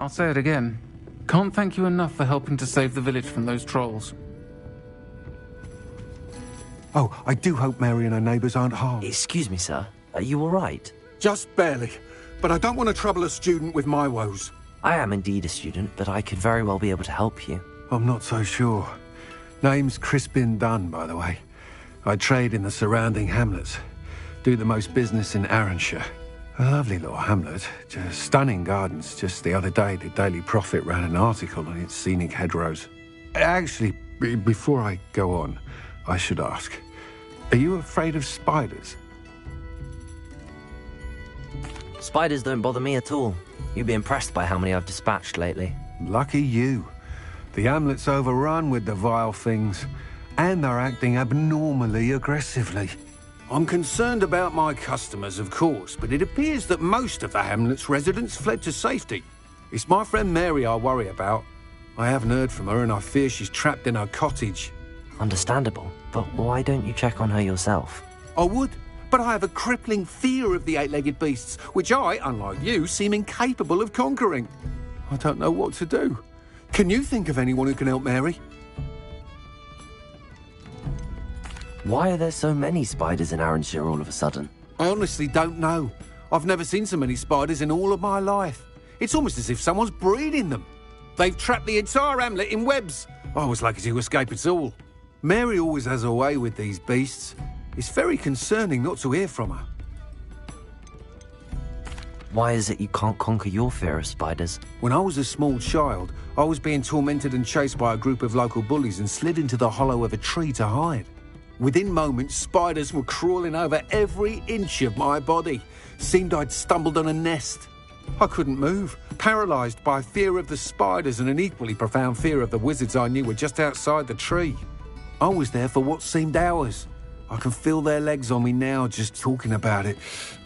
I'll say it again. Can't thank you enough for helping to save the village from those trolls. Oh, I do hope Mary and her neighbours aren't harmed. Excuse me, sir. Are you all right? Just barely. But I don't want to trouble a student with my woes. I am indeed a student, but I could very well be able to help you. I'm not so sure. Name's Crispin Dunn, by the way. I trade in the surrounding hamlets. Do the most business in Arranshire. A lovely little hamlet. Just stunning gardens. Just the other day, the Daily Prophet ran an article on its scenic hedgerows. Actually, before I go on, I should ask, are you afraid of spiders? Spiders don't bother me at all. You'd be impressed by how many I've dispatched lately. Lucky you. The hamlet's overrun with the vile things, and they're acting abnormally aggressively. I'm concerned about my customers, of course, but it appears that most of the hamlet's residents fled to safety. It's my friend Mary I worry about. I haven't heard from her, and I fear she's trapped in her cottage. Understandable, but why don't you check on her yourself? I would, but I have a crippling fear of the eight-legged beasts, which I, unlike you, seem incapable of conquering. I don't know what to do. Can you think of anyone who can help Mary? Why are there so many spiders in Arranshire all of a sudden? I honestly don't know. I've never seen so many spiders in all of my life. It's almost as if someone's breeding them. They've trapped the entire hamlet in webs. I was lucky to escape it all. Mary always has a way with these beasts. It's very concerning not to hear from her. Why is it you can't conquer your fear of spiders? When I was a small child, I was being tormented and chased by a group of local bullies and slid into the hollow of a tree to hide. Within moments, spiders were crawling over every inch of my body. Seemed I'd stumbled on a nest. I couldn't move, paralysed by fear of the spiders and an equally profound fear of the wizards I knew were just outside the tree. I was there for what seemed hours. I can feel their legs on me now just talking about it.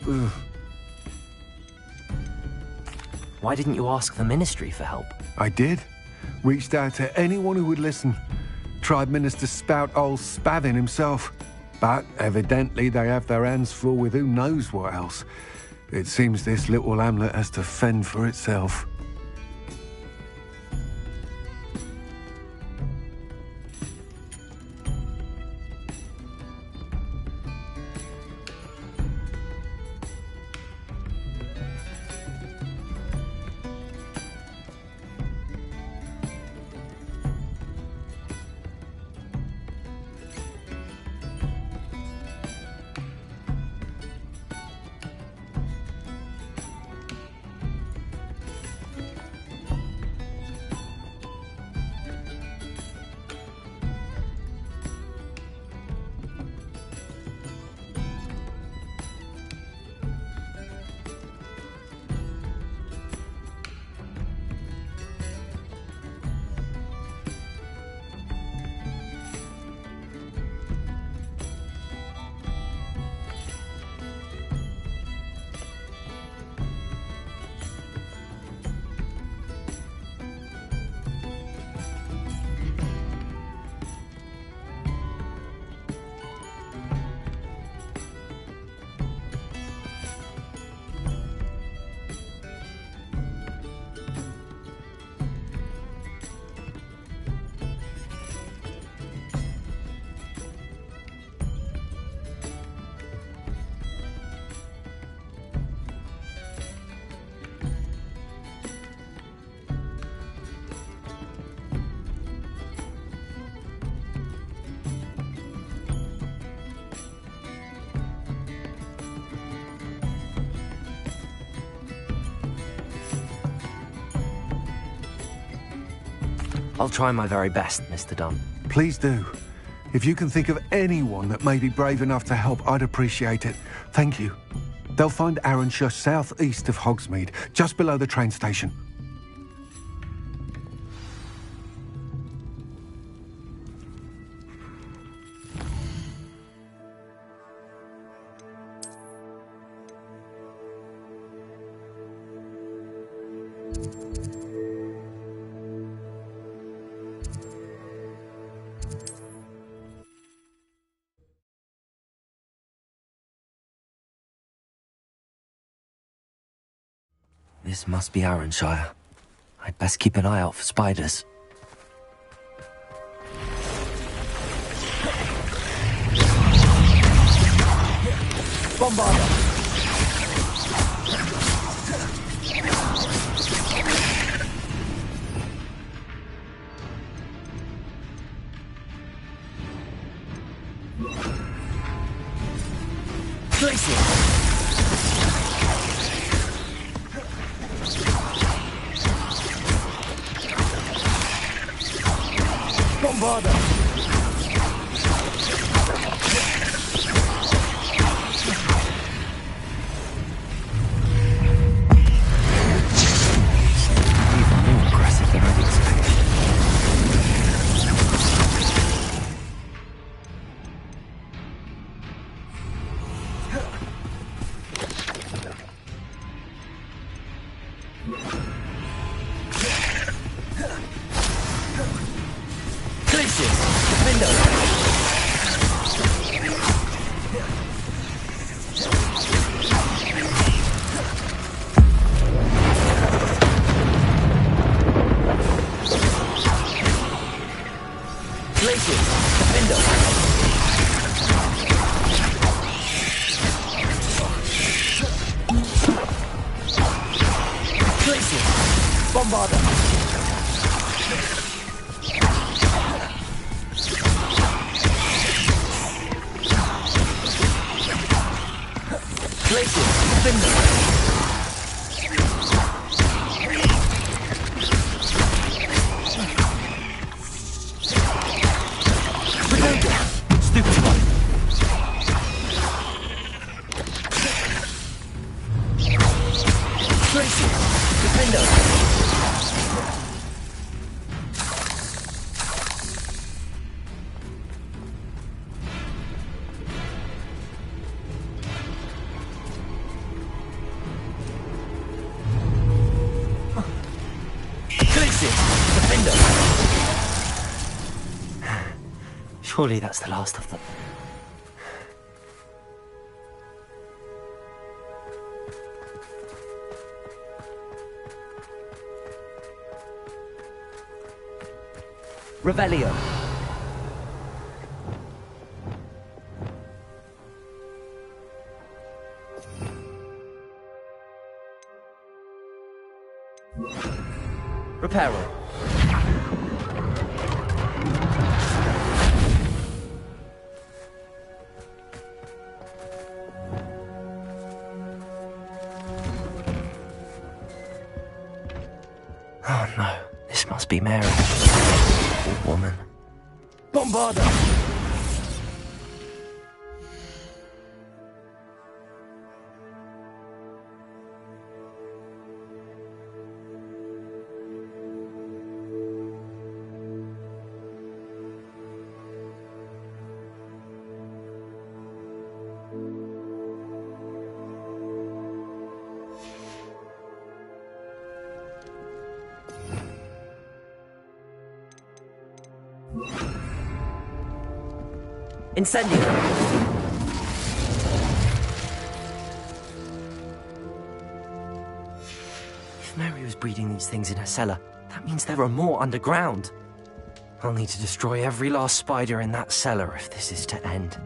Ugh. Why didn't you ask the ministry for help? I did. Reached out to anyone who would listen. Tried Minister Spout old Spavin himself. But evidently they have their hands full with who knows what else. It seems this little hamlet has to fend for itself. I'll try my very best, Mr. Dunn. Please do. If you can think of anyone that may be brave enough to help, I'd appreciate it. Thank you. They'll find Arranshire southeast of Hogsmeade, just below the train station. This must be Arranshire. I'd best keep an eye out for spiders. Bombarda! Glacier! Bombarda! Even more aggressive than I'd expected. Bombarda! Glacier! Defender! Surely that's the last of them. Revelio. Reparo. Oh no, this must be Mary. Poor woman. Bombarda! Incendio! If Mary was breeding these things in her cellar, that means there are more underground. I'll need to destroy every last spider in that cellar if this is to end.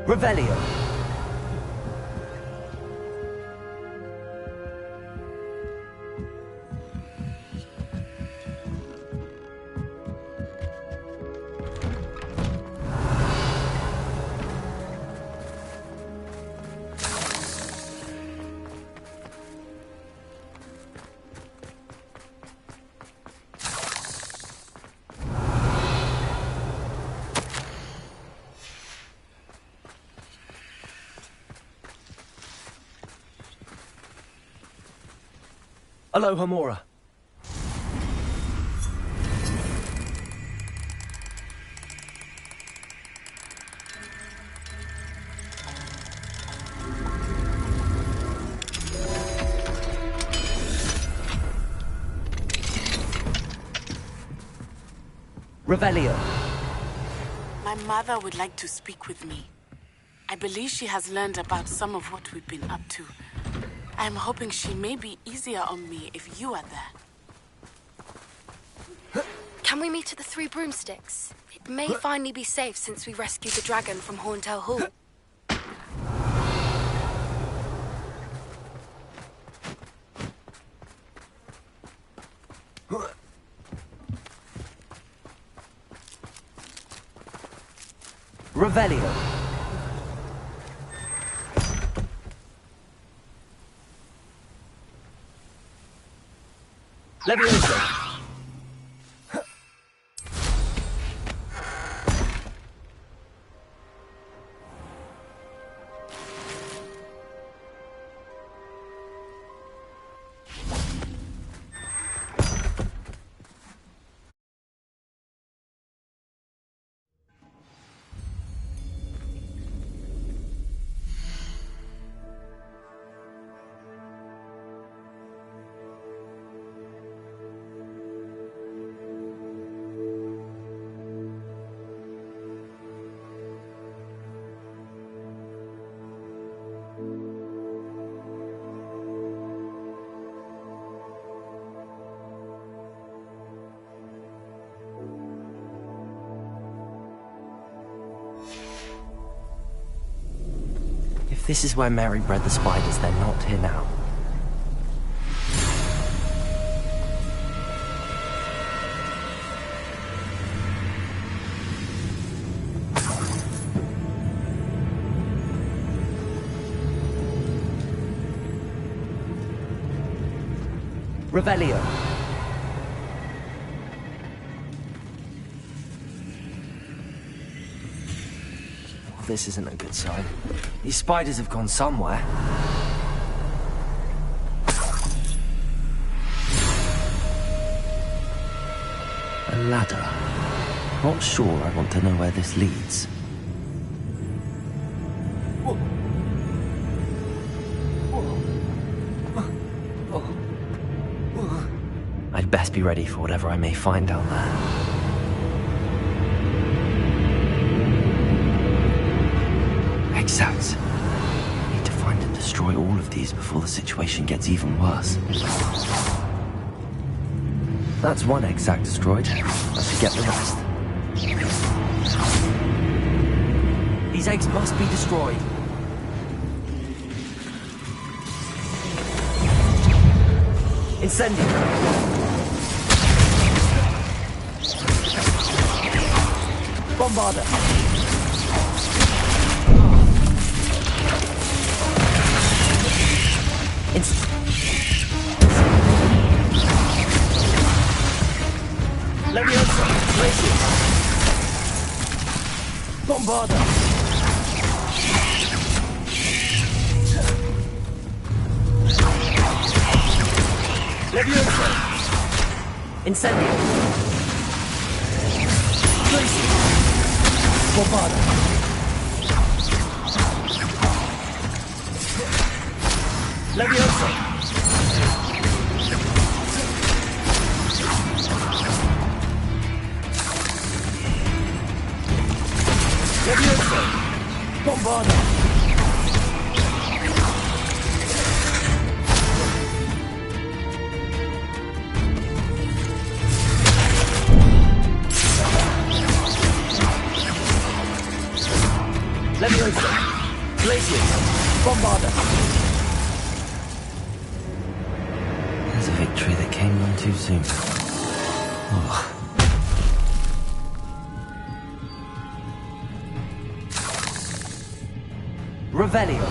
Revelio! Alohomora. Revelio. My mother would like to speak with me. I believe she has learned about some of what we've been up to. I'm hoping she may be easier on me if you are there. Can we meet at the Three Broomsticks? It may finally be safe since we rescued the dragon from Horntail Hall. Revelio. Levioso. If this is where Mary bred the spiders, they're not here now. Revelio. Well, this isn't a good sign. These spiders have gone somewhere. A ladder. Not sure I want to know where this leads. I'd best be ready for whatever I may find down there. Exact. I need to find and destroy all of these before the situation gets even worse. That's one exact destroyed. I should get the rest. These eggs must be destroyed. Incendio. Bombarda. Leviosa. Glacius. Bombarda. Leviosa. Incendio. Glacius. Bombarda. Leviosa. Leviosa. Bombarda. Leviosa. Glacius. Bombarda. There's a victory that came on too soon. Oh. Revelio.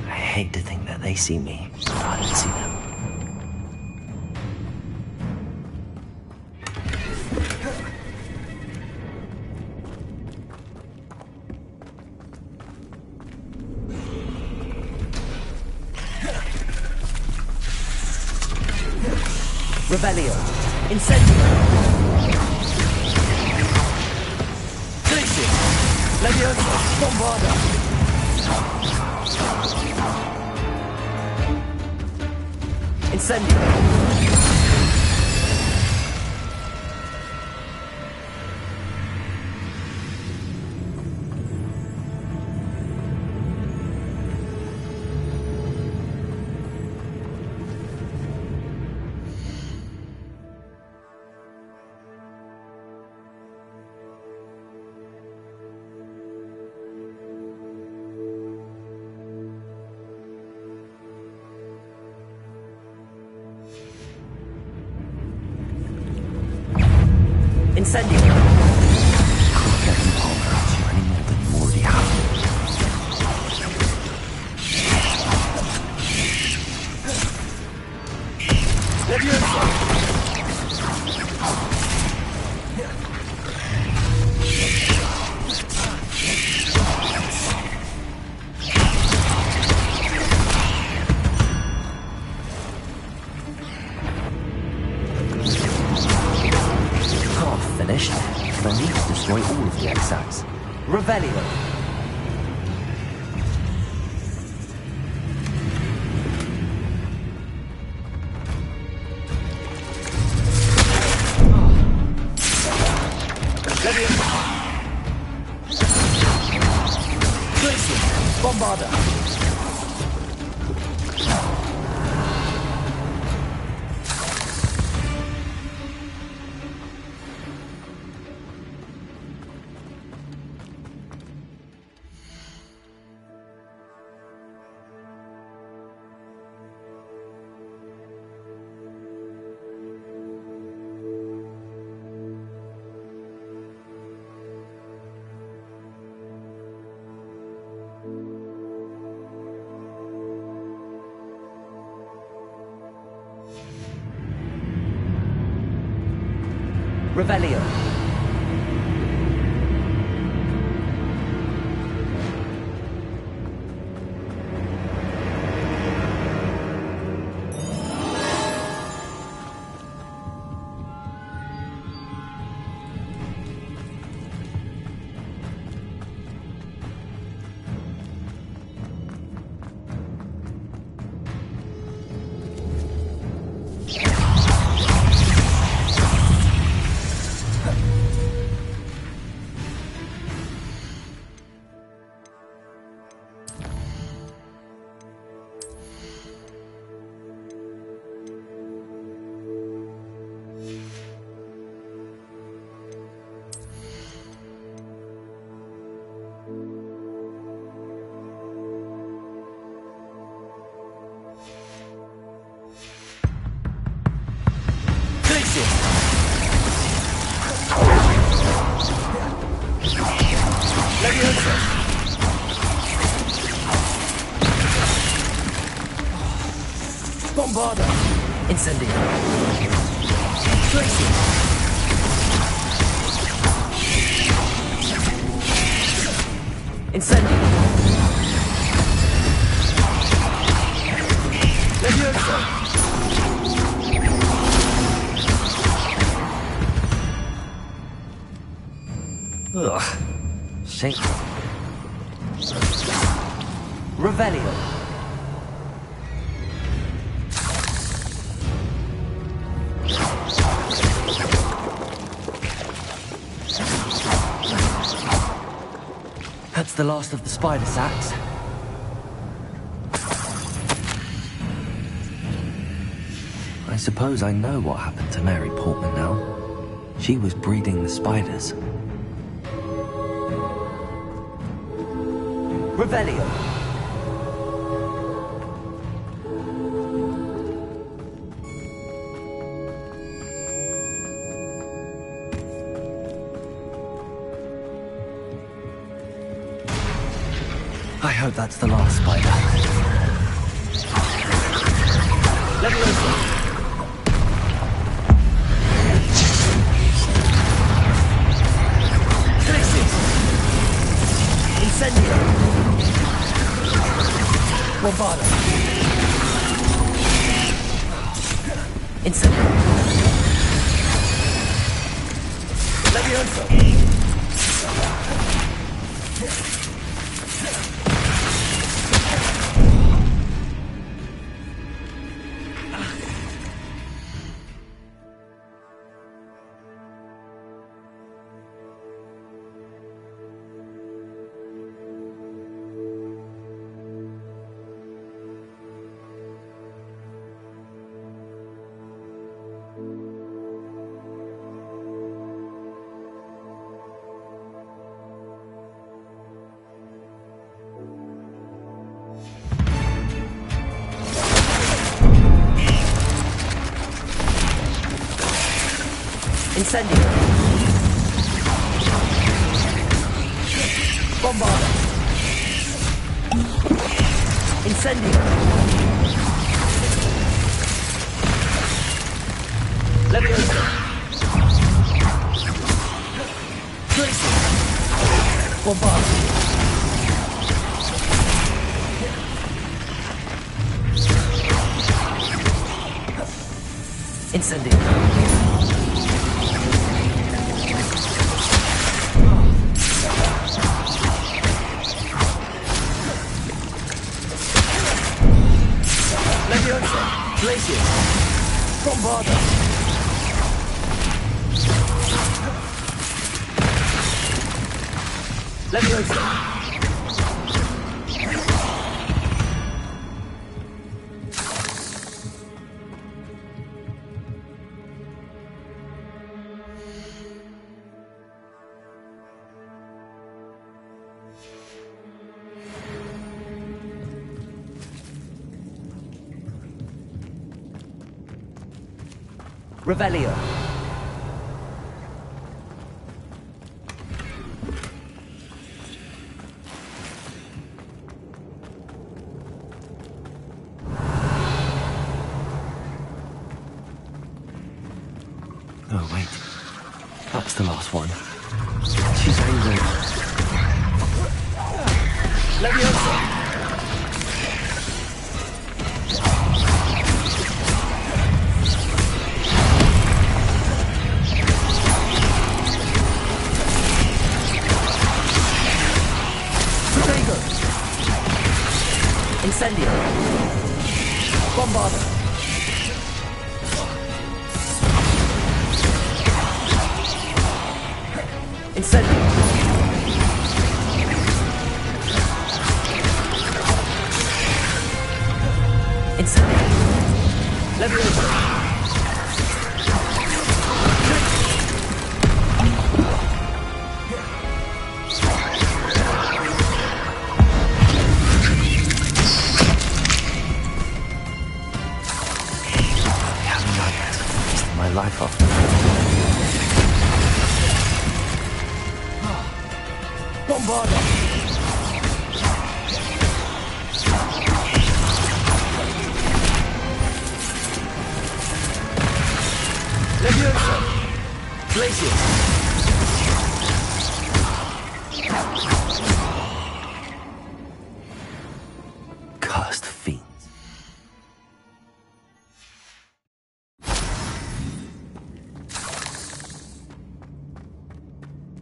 I hate to think that they see me, but I don't see them. Revelio. Incendio. Glacius. Leviosa. Bombarda. Incendio. Incendio! Can't let them pulverize you any more than you already have. Levioso! Finished, but I need to destroy all of the Exacs. Revelio! Glacius! Bombarda! Revelio! Bombarda! Incendio! Glacius! Incendio! Levioso! Ugh. Shameful. Revelio! That's the last of the spider sacks. I suppose I know what happened to Mary Portman now. She was breeding the spiders. Revelio! I hope that's the last spider. Levioso! Glacius! Incendio! Bombarda! Incendio! Levioso! Incendio! Bombarda. Incendio. Leviosa. Tracing. Bombarda. Incendio. Leviosa. Glacius. Bombarda. Leviosa. Revelio. Oh, wait. That's the last one. She's angry. Leviosa. Protego. Incendio. Bombarda. Incendio. Incendio. Leviosa. My life off. Bombarda. Leviosa. Glacius. Cursed fiends.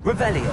Revelio.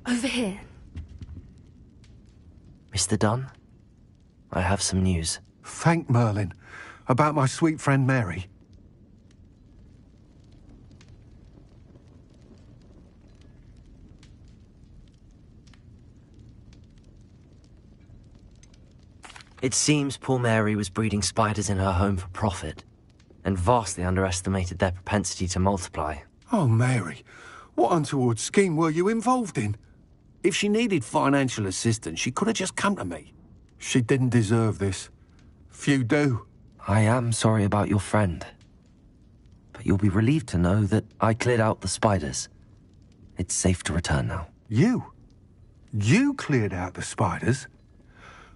Over here. Mr. Dunn, I have some news. Thank Merlin. About my sweet friend Mary. It seems poor Mary was breeding spiders in her home for profit, and vastly underestimated their propensity to multiply. Oh, Mary, what untoward scheme were you involved in? If she needed financial assistance, she could have just come to me. She didn't deserve this. Few do. I am sorry about your friend, but you'll be relieved to know that I cleared out the spiders. It's safe to return now. You? You cleared out the spiders?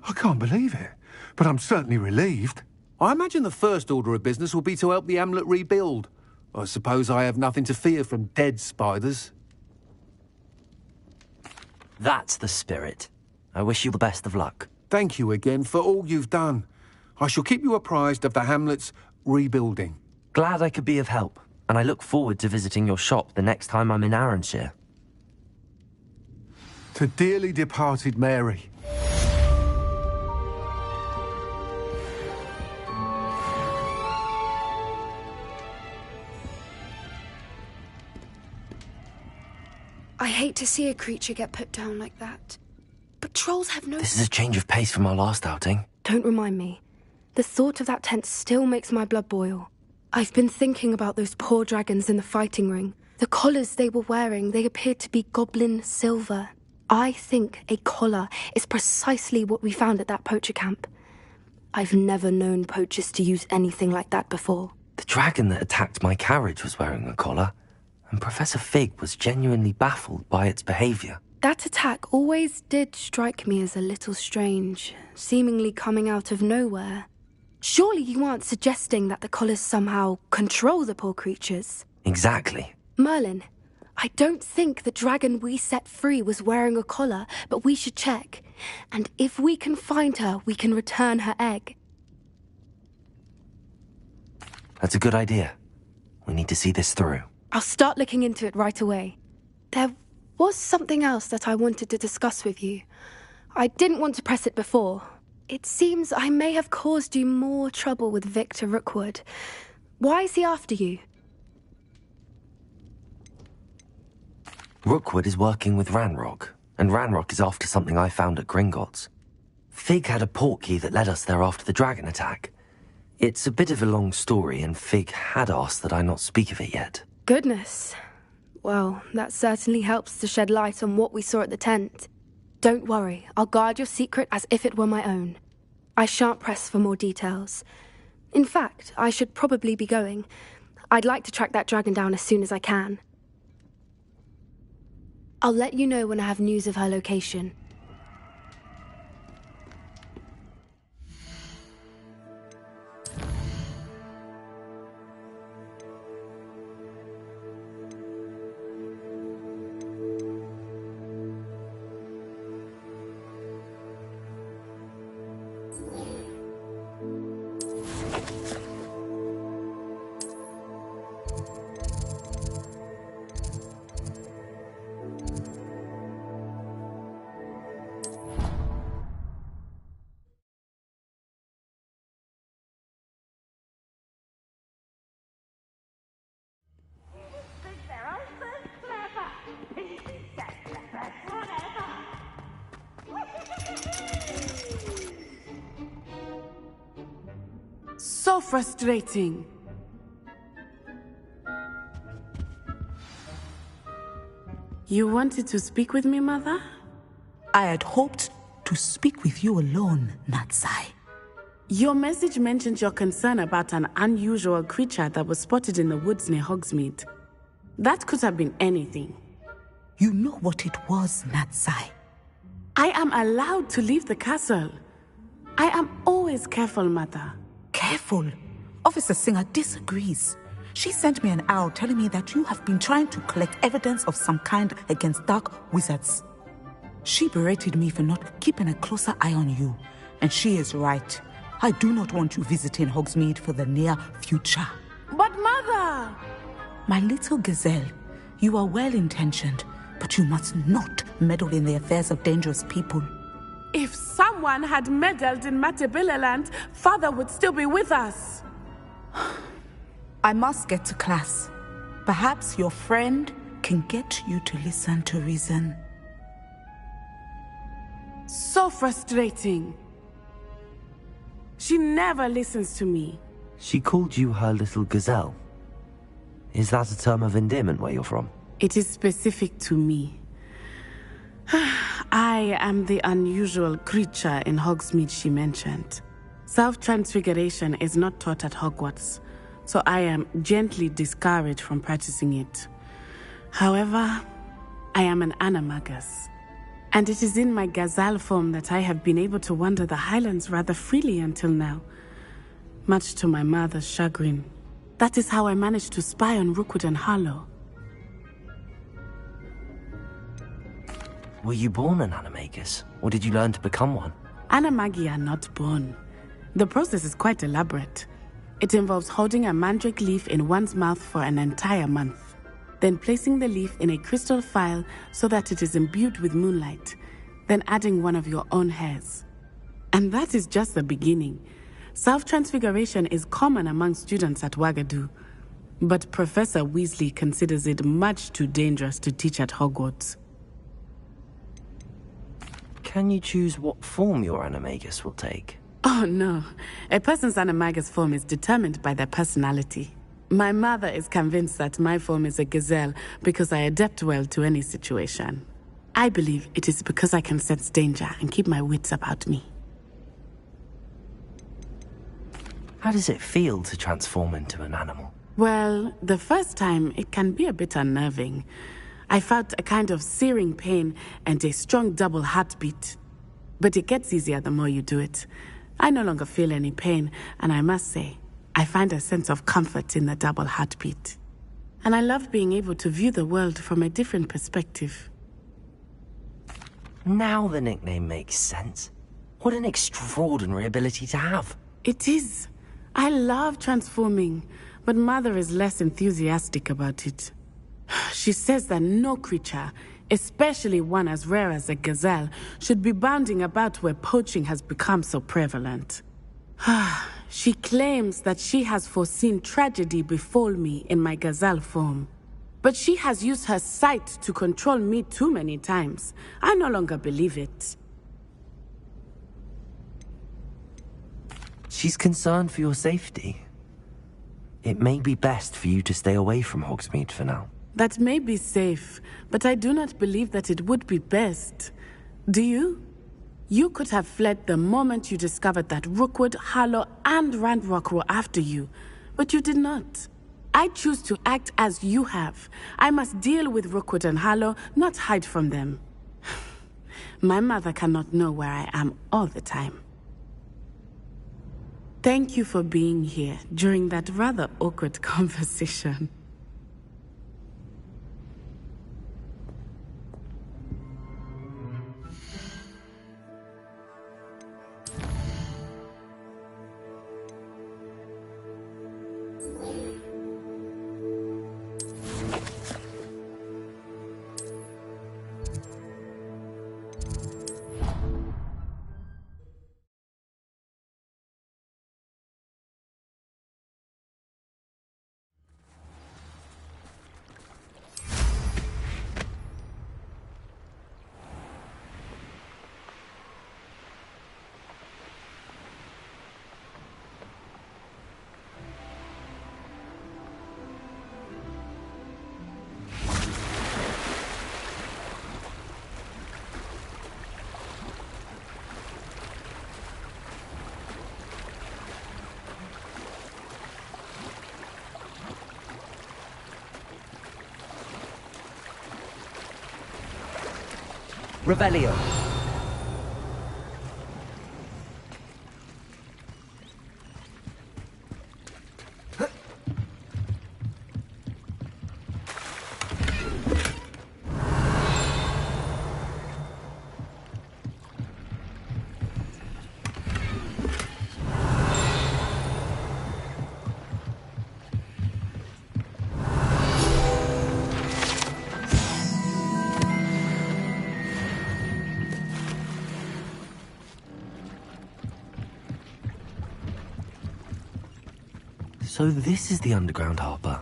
I can't believe it, but I'm certainly relieved. I imagine the first order of business will be to help the Hamlet rebuild. I suppose I have nothing to fear from dead spiders. That's the spirit. I wish you the best of luck. Thank you again for all you've done. I shall keep you apprised of the Hamlet's rebuilding. Glad I could be of help, and I look forward to visiting your shop the next time I'm in Arranshire. To dearly departed Mary. I hate to see a creature get put down like that. But trolls have no... This is a change of pace from our last outing. Don't remind me. The thought of that tent still makes my blood boil. I've been thinking about those poor dragons in the fighting ring. The collars they were wearing, they appeared to be goblin silver. I think a collar is precisely what we found at that poacher camp. I've never known poachers to use anything like that before. The dragon that attacked my carriage was wearing a collar, and Professor Fig was genuinely baffled by its behavior. That attack always did strike me as a little strange, seemingly coming out of nowhere. Surely you aren't suggesting that the collars somehow control the poor creatures? Exactly. Merlin, I don't think the dragon we set free was wearing a collar, but we should check. And if we can find her, we can return her egg. That's a good idea. We need to see this through. I'll start looking into it right away. There was something else that I wanted to discuss with you. I didn't want to press it before. It seems I may have caused you more trouble with Victor Rookwood. Why is he after you? Rookwood is working with Ranrock, and Ranrock is after something I found at Gringotts. Fig had a portkey that led us there after the dragon attack. It's a bit of a long story, and Fig had asked that I not speak of it yet. Goodness. Well, that certainly helps to shed light on what we saw at the tent. Don't worry, I'll guard your secret as if it were my own. I shan't press for more details. In fact, I should probably be going. I'd like to track that dragon down as soon as I can. I'll let you know when I have news of her location. So frustrating. You wanted to speak with me, Mother? I had hoped to speak with you alone, Natsai. Your message mentioned your concern about an unusual creature that was spotted in the woods near Hogsmeade. That could have been anything. You know what it was, Natsai. I am allowed to leave the castle. I am always careful, Mother. Careful. Officer Singer disagrees. She sent me an owl telling me that you have been trying to collect evidence of some kind against dark wizards. She berated me for not keeping a closer eye on you, and she is right. I do not want you visiting Hogsmeade for the near future. But Mother! My little gazelle, you are well-intentioned, but you must not meddle in the affairs of dangerous people. If someone had meddled in Matabeleland, Father would still be with us. I must get to class. Perhaps your friend can get you to listen to reason. So frustrating. She never listens to me. She called you her little gazelle. Is that a term of endearment where you're from? It is specific to me. I am the unusual creature in Hogsmeade she mentioned. Self-transfiguration is not taught at Hogwarts, so I am gently discouraged from practicing it. However, I am an animagus, and it is in my gazelle form that I have been able to wander the Highlands rather freely until now, much to my mother's chagrin. That is how I managed to spy on Rookwood and Harlow. Were you born an animagus, or did you learn to become one? Animagi are not born. The process is quite elaborate. It involves holding a mandrake leaf in one's mouth for an entire month, then placing the leaf in a crystal phial so that it is imbued with moonlight, then adding one of your own hairs. And that is just the beginning. Self-transfiguration is common among students at Wagadu, but Professor Weasley considers it much too dangerous to teach at Hogwarts. Can you choose what form your animagus will take? Oh no, a person's animagus form is determined by their personality. My mother is convinced that my form is a gazelle because I adapt well to any situation. I believe it is because I can sense danger and keep my wits about me. How does it feel to transform into an animal? Well, the first time it can be a bit unnerving. I felt a kind of searing pain and a strong double heartbeat. But it gets easier the more you do it. I no longer feel any pain, and I must say, I find a sense of comfort in the double heartbeat. And I love being able to view the world from a different perspective. Now the nickname makes sense. What an extraordinary ability to have. It is. I love transforming, but Mother is less enthusiastic about it. She says that no creature, especially one as rare as a gazelle, should be bounding about where poaching has become so prevalent. She claims that she has foreseen tragedy befall me in my gazelle form. But she has used her sight to control me too many times. I no longer believe it. She's concerned for your safety. It may be best for you to stay away from Hogsmeade for now. That may be safe, but I do not believe that it would be best. Do you? You could have fled the moment you discovered that Rookwood, Harlow, and Ranrock were after you, but you did not. I choose to act as you have. I must deal with Rookwood and Harlow, not hide from them. My mother cannot know where I am all the time. Thank you for being here during that rather awkward conversation. Revelio. So this is the underground harbour.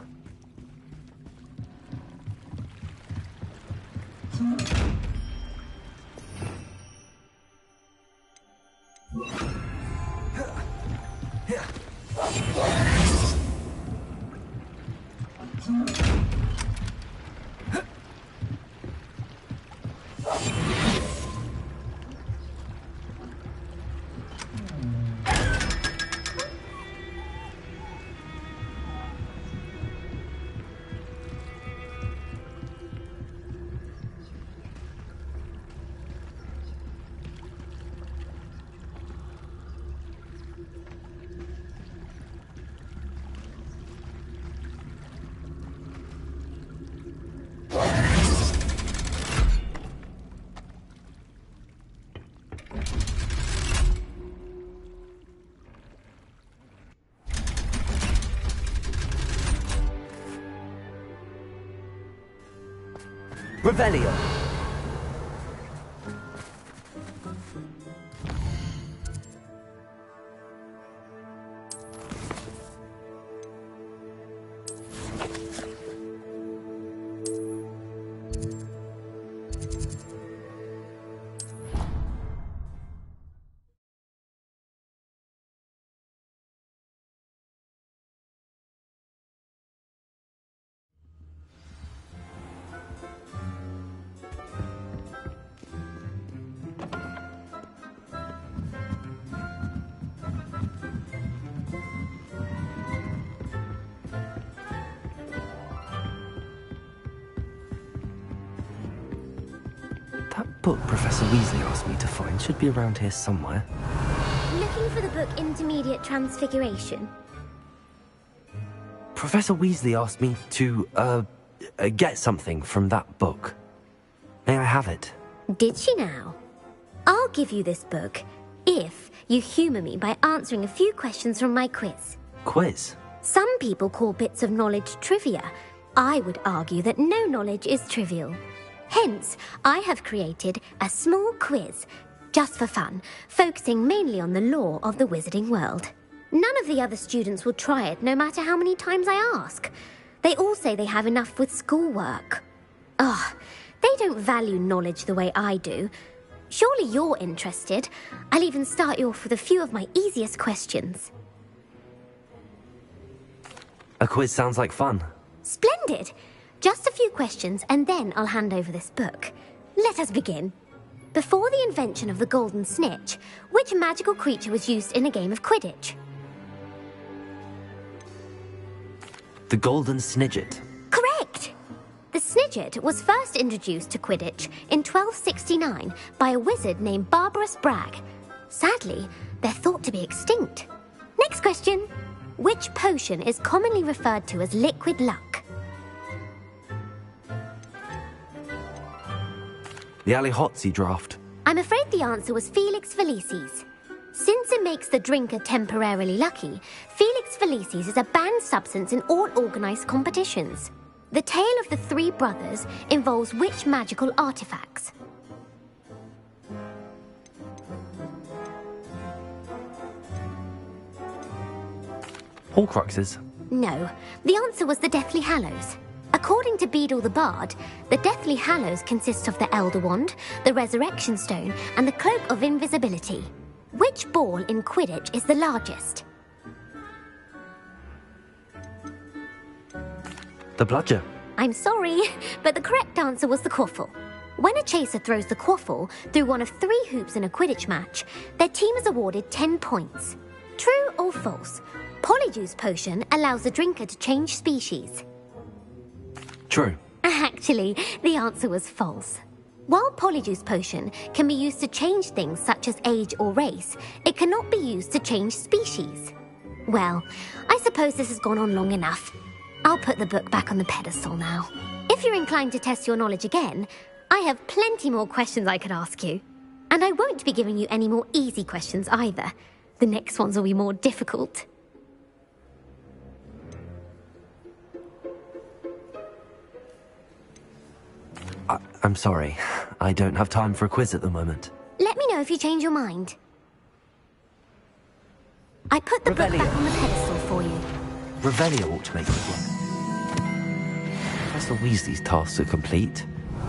Revelio. That book Professor Weasley asked me to find should be around here somewhere. Looking for the book Intermediate Transfiguration? Professor Weasley asked me to, get something from that book. May I have it? Did she now? I'll give you this book if you humour me by answering a few questions from my quiz. Quiz? Some people call bits of knowledge trivia. I would argue that no knowledge is trivial. Hence, I have created a small quiz, just for fun, focusing mainly on the lore of the wizarding world. None of the other students will try it, no matter how many times I ask. They all say they have enough with schoolwork. Ugh, they don't value knowledge the way I do. Surely you're interested. I'll even start you off with a few of my easiest questions. A quiz sounds like fun. Splendid! Just a few questions, and then I'll hand over this book. Let us begin. Before the invention of the Golden Snitch, which magical creature was used in a game of Quidditch? The Golden Snidget. Correct! The Snidget was first introduced to Quidditch in 1269 by a wizard named Barbarous Bragg. Sadly, they're thought to be extinct. Next question. Which potion is commonly referred to as liquid luck? The Alihotsy draft. I'm afraid the answer was Felix Felicis. Since it makes the drinker temporarily lucky, Felix Felicis is a banned substance in all organised competitions. The tale of the three brothers involves which magical artifacts? Horcruxes. No, the answer was the Deathly Hallows. According to Beedle the Bard, the Deathly Hallows consist of the Elder Wand, the Resurrection Stone, and the Cloak of Invisibility. Which ball in Quidditch is the largest? The bludger. I'm sorry, but the correct answer was the quaffle. When a chaser throws the quaffle through one of 3 hoops in a Quidditch match, their team is awarded 10 points. True or false? Polyjuice Potion allows the drinker to change species. True. Actually, the answer was false. While Polyjuice Potion can be used to change things such as age or race, it cannot be used to change species. Well, I suppose this has gone on long enough. I'll put the book back on the pedestal now. If you're inclined to test your knowledge again, I have plenty more questions I could ask you. And I won't be giving you any more easy questions either. The next ones will be more difficult. I'm sorry. I don't have time for a quiz at the moment. Let me know if you change your mind. I put the book Revelio. back on the pedestal for you. Revelio ought to make it work. Professor Weasley's tasks are complete.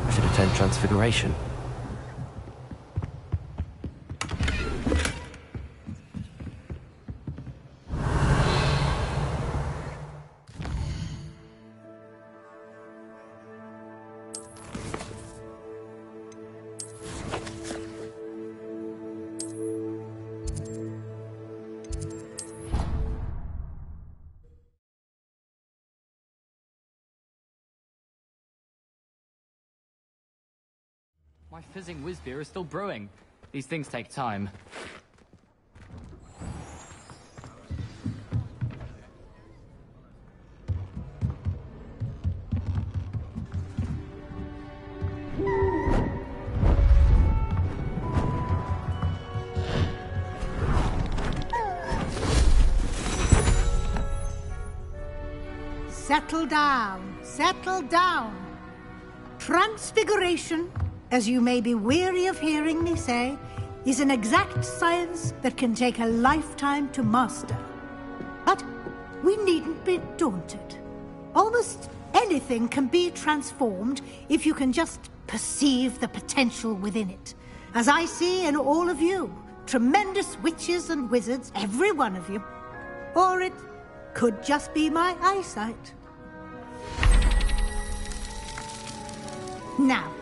I should attend Transfiguration. My fizzing whiz beer is still brewing. These things take time. Settle down, settle down. Transfiguration, as you may be weary of hearing me say, is an exact science that can take a lifetime to master. But we needn't be daunted. Almost anything can be transformed if you can just perceive the potential within it. As I see in all of you, tremendous witches and wizards, every one of you. Or it could just be my eyesight. Now,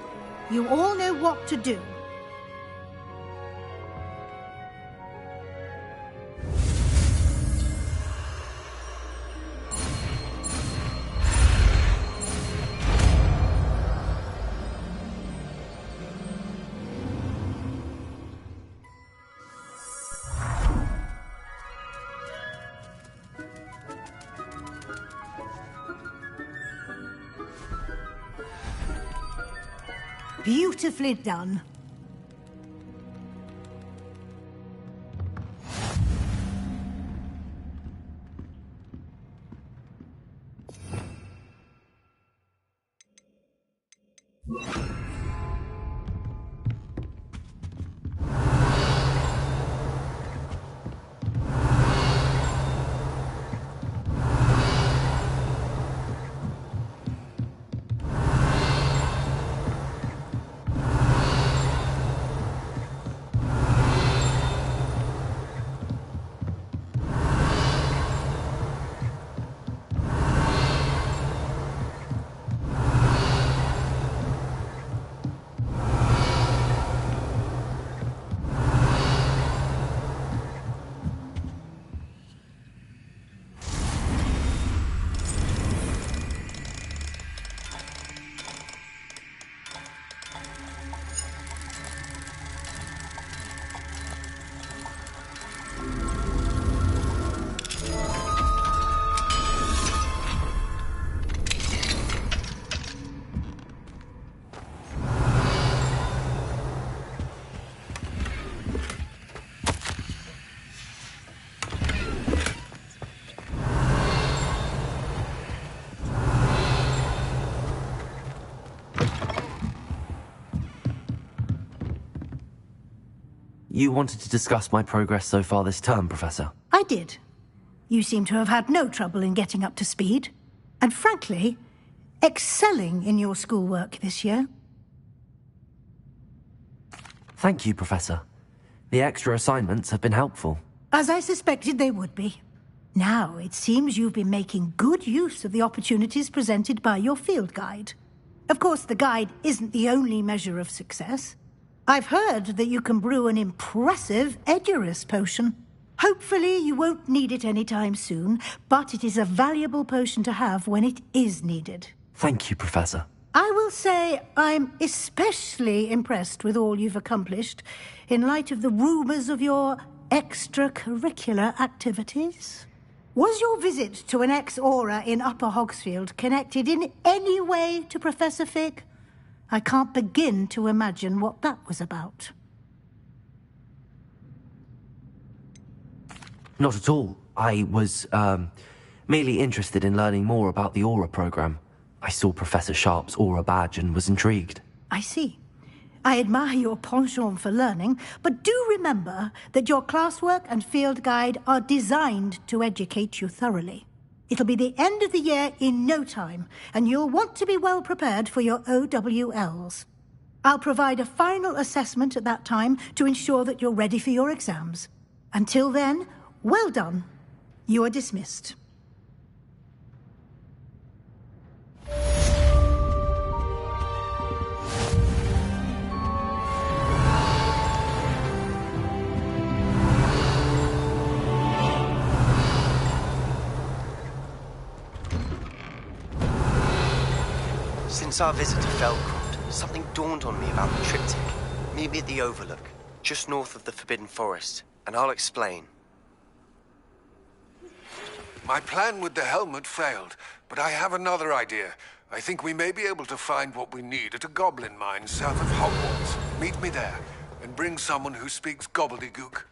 you all know what to do. Beautifully done. You wanted to discuss my progress so far this term, Professor? I did. You seem to have had no trouble in getting up to speed. And frankly, excelling in your schoolwork this year. Thank you, Professor. The extra assignments have been helpful. As I suspected they would be. Now, it seems you've been making good use of the opportunities presented by your field guide. Of course, the guide isn't the only measure of success. I've heard that you can brew an impressive Edurus potion. Hopefully you won't need it anytime soon, but it is a valuable potion to have when it is needed. Thank you, Professor. I will say I'm especially impressed with all you've accomplished in light of the rumours of your extracurricular activities. Was your visit to an ex-aura in Upper Hogsfield connected in any way to Professor Fig? I can't begin to imagine what that was about. Not at all. I was, merely interested in learning more about the Aura program. I saw Professor Sharp's Aura badge and was intrigued. I see. I admire your penchant for learning, but do remember that your classwork and field guide are designed to educate you thoroughly. It'll be the end of the year in no time, and you'll want to be well prepared for your OWLs. I'll provide a final assessment at that time to ensure that you're ready for your exams. Until then, well done. You are dismissed. Since our visit to Feldcroft, something dawned on me about the triptych. Meet me at the Overlook, just north of the Forbidden Forest, and I'll explain. My plan with the helmet failed, but I have another idea. I think we may be able to find what we need at a goblin mine south of Hogwarts. Meet me there, and bring someone who speaks gobbledygook.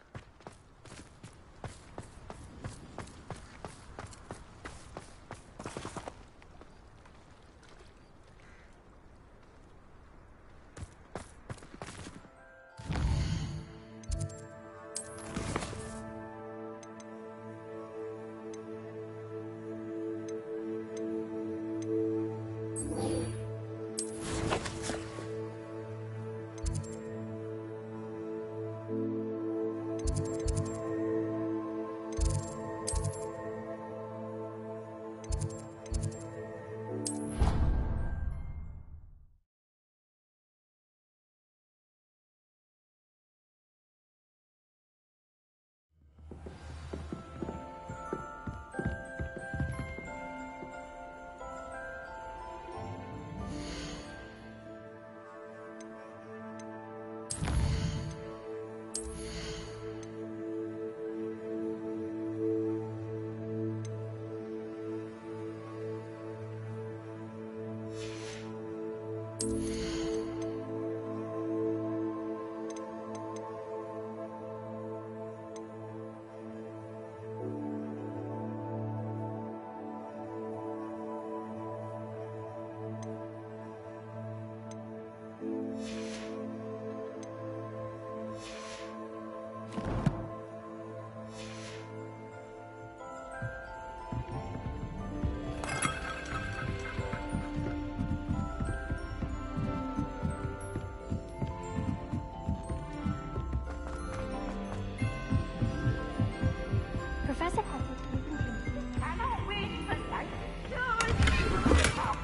Professor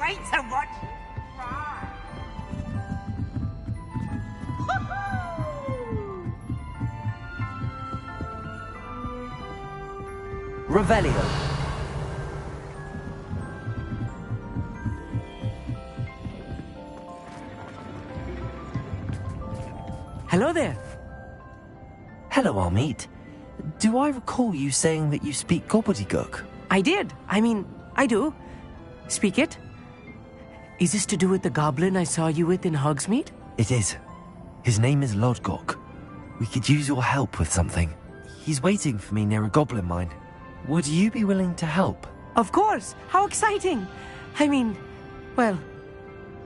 Wait to watch. Revelio. Hello there. Hello, Armid. Do I recall you saying that you speak gobbledygook? I did. I do. Speak it. Is this to do with the goblin I saw you with in Hogsmeade? It is. His name is Lodgok. We could use your help with something. He's waiting for me near a goblin mine. Would you be willing to help? Of course. How exciting. Well,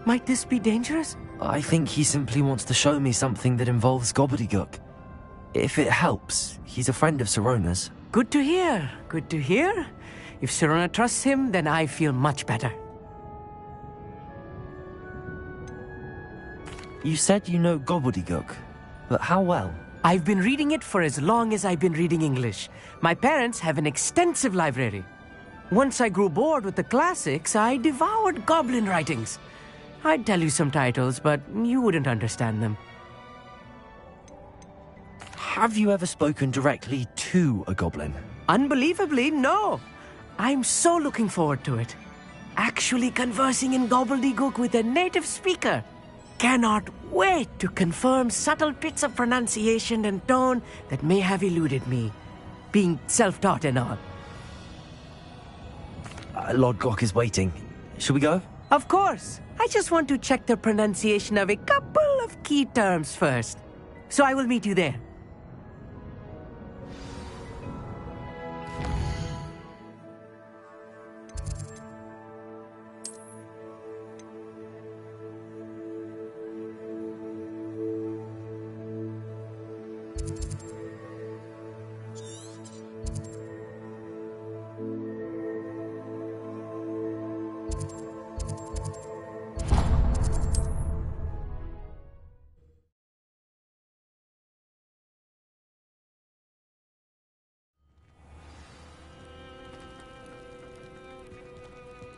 might this be dangerous? I think he simply wants to show me something that involves gobbledygook. If it helps, he's a friend of Sirona's. Good to hear. Good to hear. If Sirona trusts him, then I feel much better. You said you know gobbledygook, but how well? I've been reading it for as long as I've been reading English. My parents have an extensive library. Once I grew bored with the classics, I devoured goblin writings. I'd tell you some titles, but you wouldn't understand them. Have you ever spoken directly to a goblin? Unbelievably, no. I'm so looking forward to it. Actually conversing in gobbledygook with a native speaker. Cannot wait to confirm subtle bits of pronunciation and tone that may have eluded me, being self-taught and all. Lodgok is waiting. Shall we go? Of course. I just want to check the pronunciation of a couple of key terms first. So I will meet you there.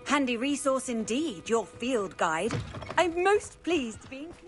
Handy resource indeed, your field guide. I'm most pleased to be included.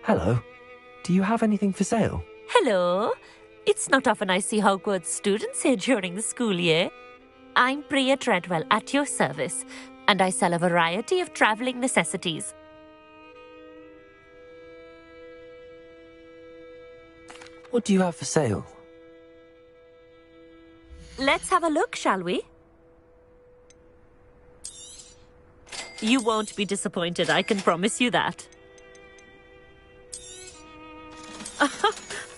Hello. Do you have anything for sale? Hello. It's not often I see Hogwarts students here during the school year. I'm Priya Treadwell, at your service, and I sell a variety of travelling necessities. What do you have for sale? Let's have a look, shall we? You won't be disappointed, I can promise you that.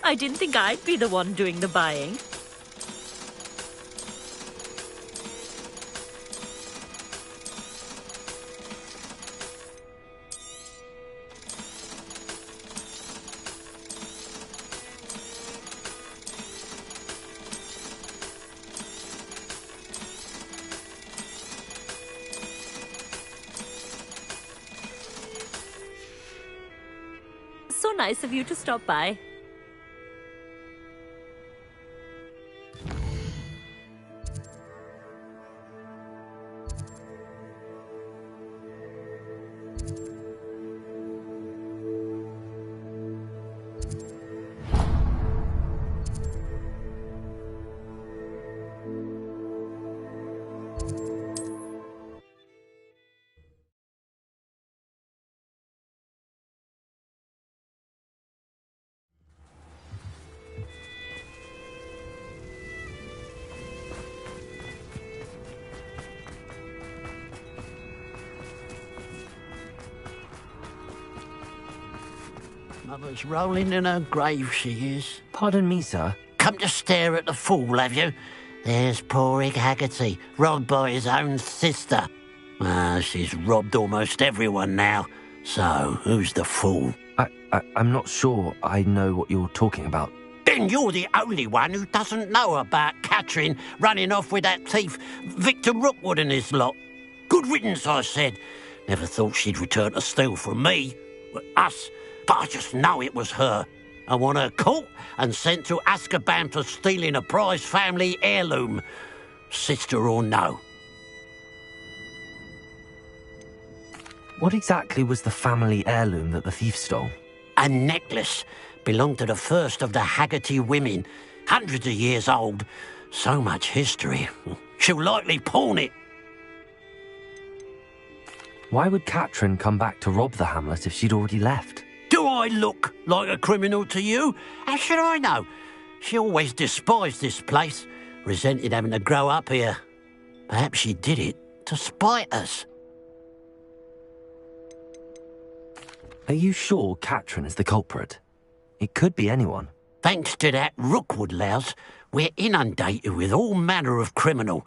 I didn't think I'd be the one doing the buying. So nice of you to stop by. Mother's rolling in her grave, she is. Pardon me, sir. Come to stare at the fool, have you? There's poor Ig Haggerty, robbed by his own sister. She's robbed almost everyone now. So, who's the fool? I'm not sure I know what you're talking about. Then you're the only one who doesn't know about Catherine running off with that thief, Victor Rookwood and his lot. Good riddance, I said. Never thought she'd return to steal from me. Us. But I just know it was her. I want her caught and sent to Azkaban for stealing a prized family heirloom. Sister or no. What exactly was the family heirloom that the thief stole? A necklace. Belonged to the first of the Haggerty women. Hundreds of years old. So much history. She'll likely pawn it. Why would Catherine come back to rob the hamlet if she'd already left? Do I look like a criminal to you? How should I know? She always despised this place, resented having to grow up here. Perhaps she did it to spite us. Are you sure Catherine is the culprit? It could be anyone. Thanks to that Rookwood louse, we're inundated with all manner of criminal.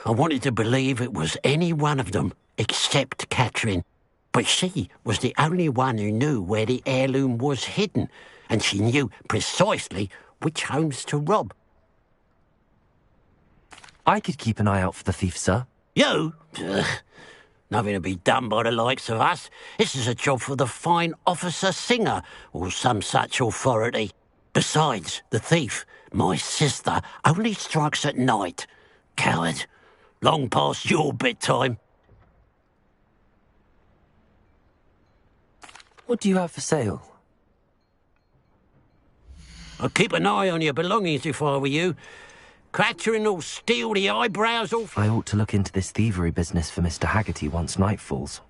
I wanted to believe it was any one of them, except Catherine. But she was the only one who knew where the heirloom was hidden, and she knew precisely which homes to rob. I could keep an eye out for the thief, sir. You? Nothing to be done by the likes of us. This is a job for the fine officer Singer, or some such authority. Besides, the thief, my sister, only strikes at night. Coward. Long past your bedtime. What do you have for sale? I'd keep an eye on your belongings if I were you. Catherine will steal the eyebrows off. I ought to look into this thievery business for Mr. Haggerty once night falls.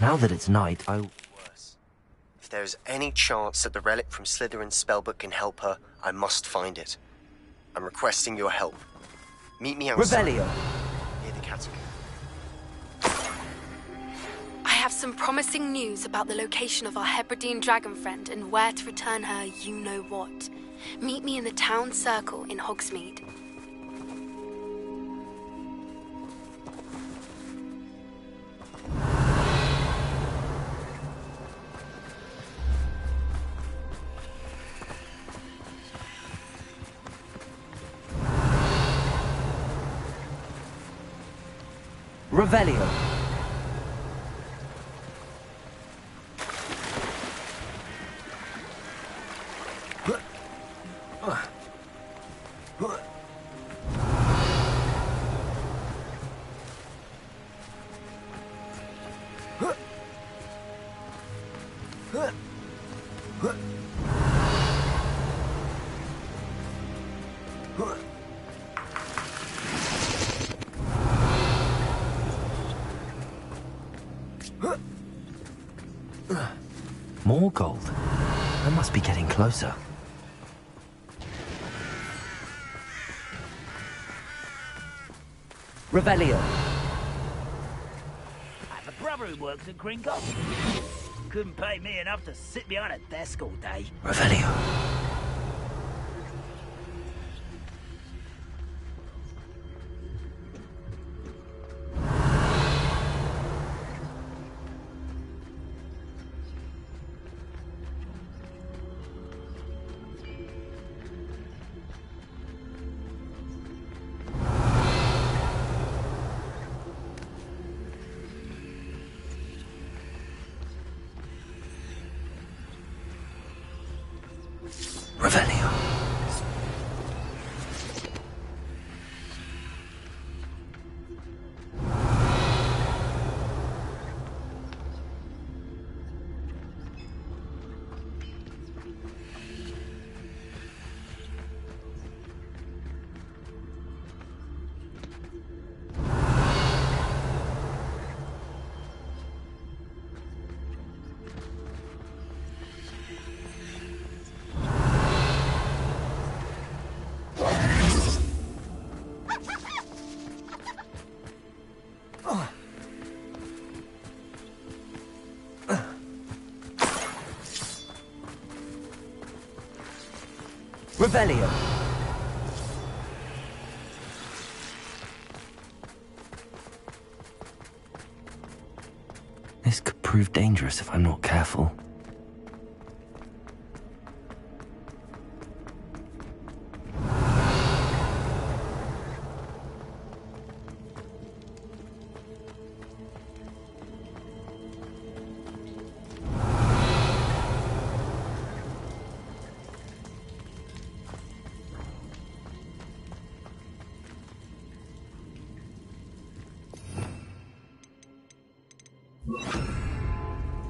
Now that it's night, Worse. If there is any chance that the relic from Slytherin's spellbook can help her, I must find it. I'm requesting your help. Meet me outside. Revelio. Near the catacomb. I have some promising news about the location of our Hebridean dragon friend and where to return her you-know-what. Meet me in the town circle in Hogsmeade. Revelio. more gold. I must be getting closer. Revelio. I have a brother who works at Gringotts. Couldn't pay me enough to sit behind a desk all day. Revelio. Revelio. Revelio. This could prove dangerous if I'm not careful.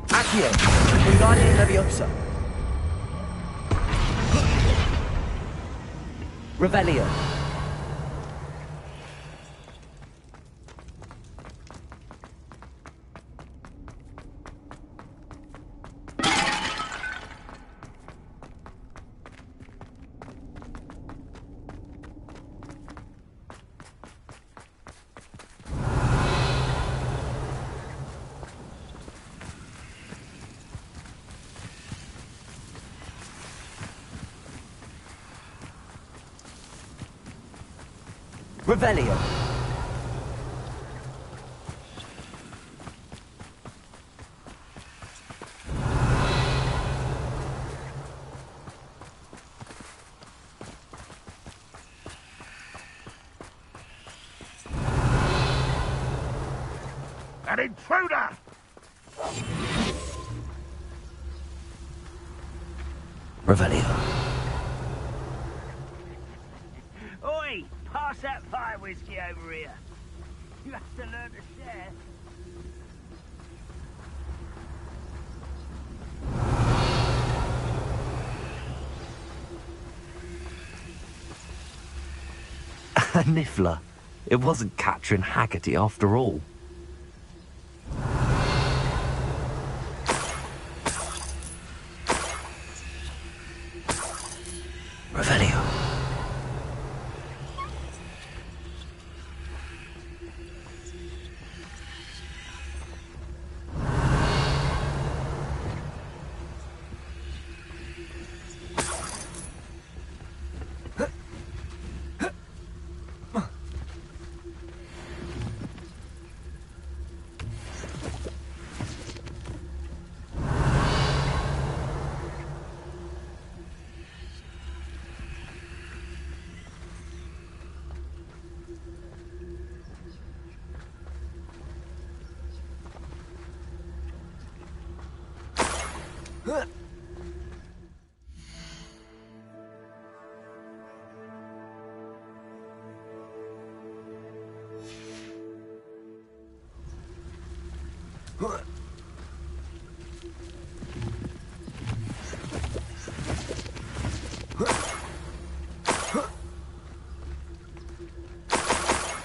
Accio. Wingardium Leviosa. Revelio. Revelio. An intruder! Revelio. Oi! Pass that fire whiskey over here. You have to learn to share. A Niffler. It wasn't Catherine Haggerty after all. Revelio.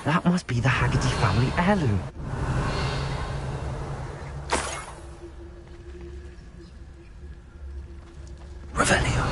That must be the Haggerty family heirloom. Revelio.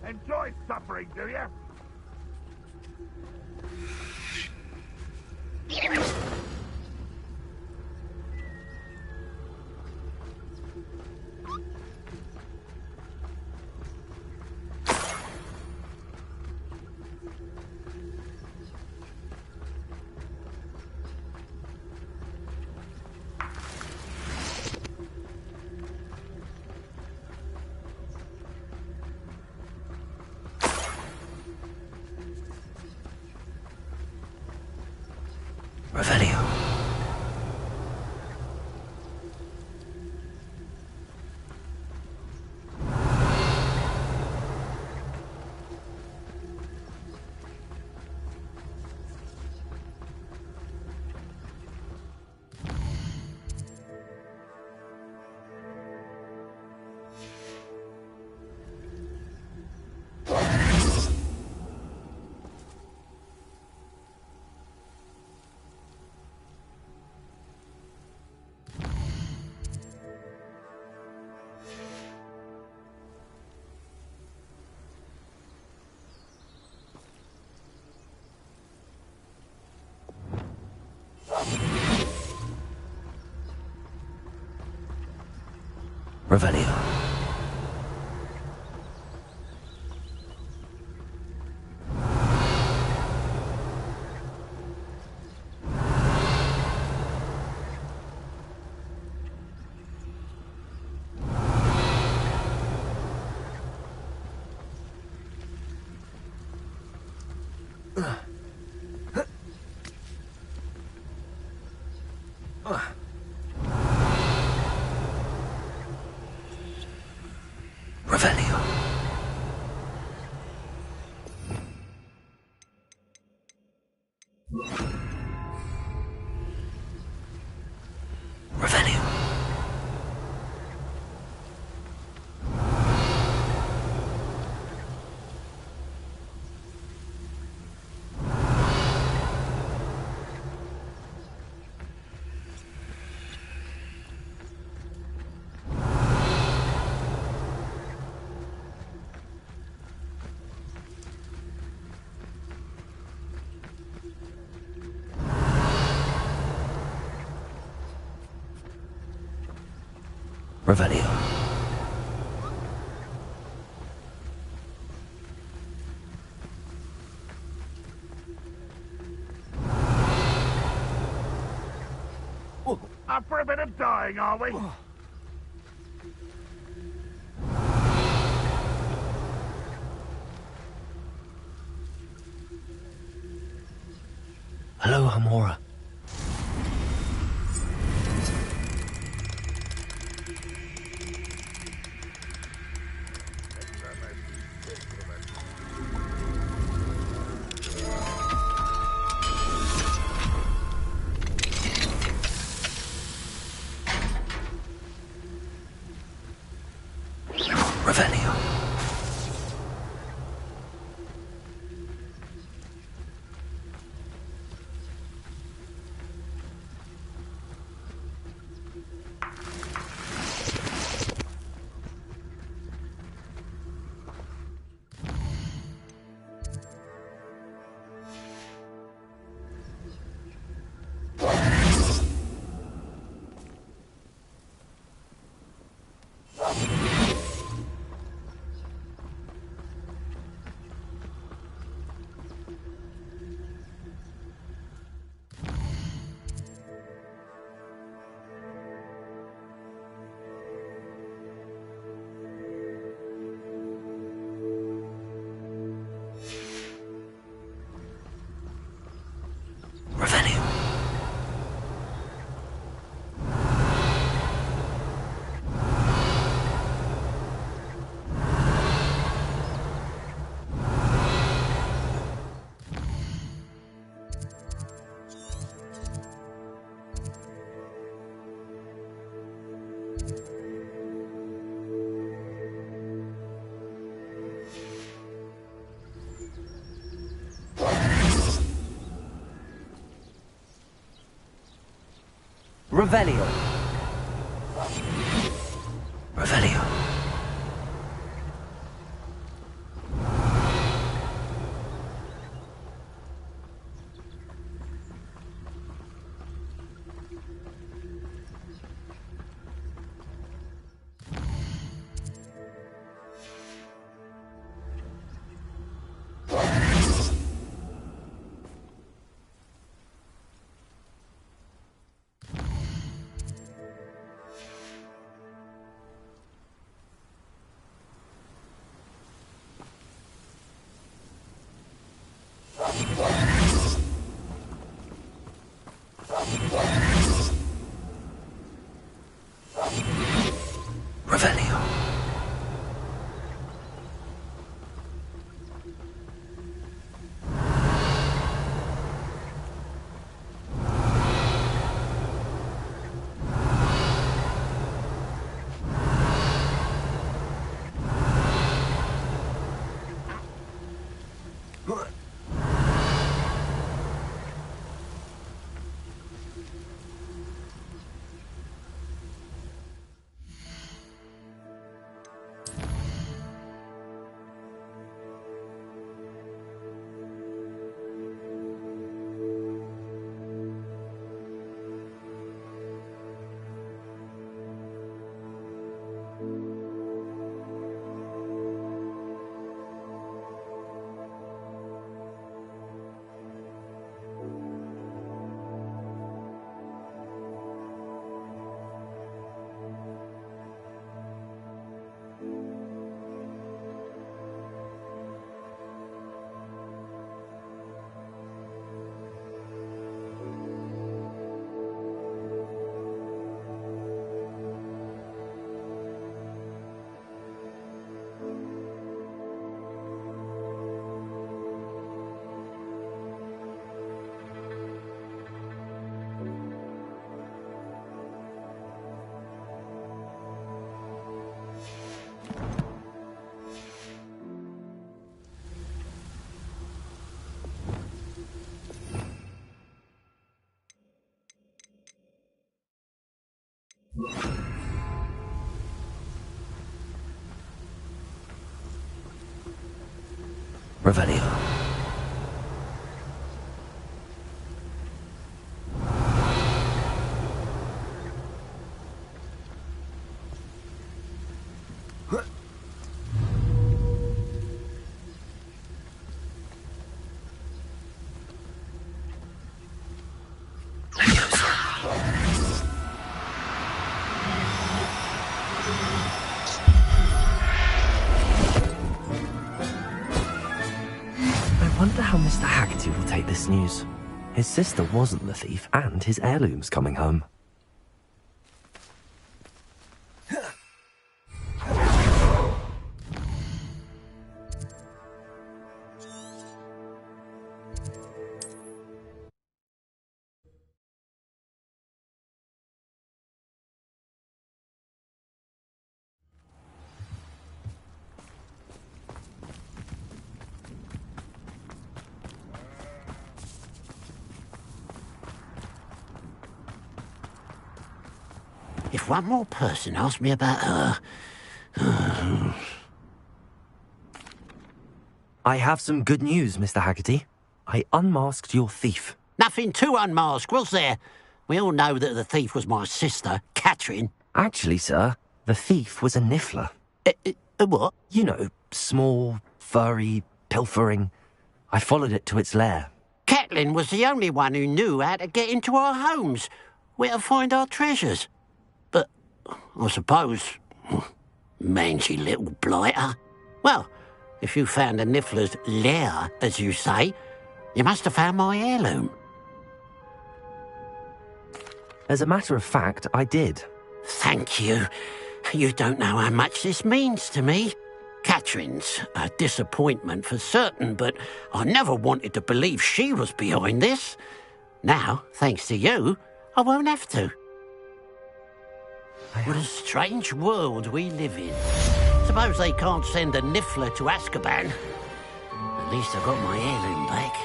Enjoy suffering, do you? Revelio. Revelio. Revelio. Revelio. Revelio. saying, are we? Hello, Hamora. Revelio. Revelio. Revelio. Revelio. Revelio. how Mr. Haggerty will take this news. His sister wasn't the thief, and his heirloom's coming home. If one more person asks me about her... I have some good news, Mr. Haggerty. I unmasked your thief. Nothing to unmask, was there? We all know that the thief was my sister, Catherine. Actually, sir, the thief was a niffler. A what? You know, small, furry, pilfering. I followed it to its lair. Catelyn was the only one who knew how to get into our homes, where to find our treasures. But I suppose, mangy little blighter. Well, if you found the niffler's lair, as you say, you must have found my heirloom. As a matter of fact, I did. Thank you. You don't know how much this means to me. Catherine's a disappointment for certain, but I never wanted to believe she was behind this. Now, thanks to you, I won't have to. What a strange world we live in. Suppose they can't send a niffler to Azkaban. At least I got my heirloom back.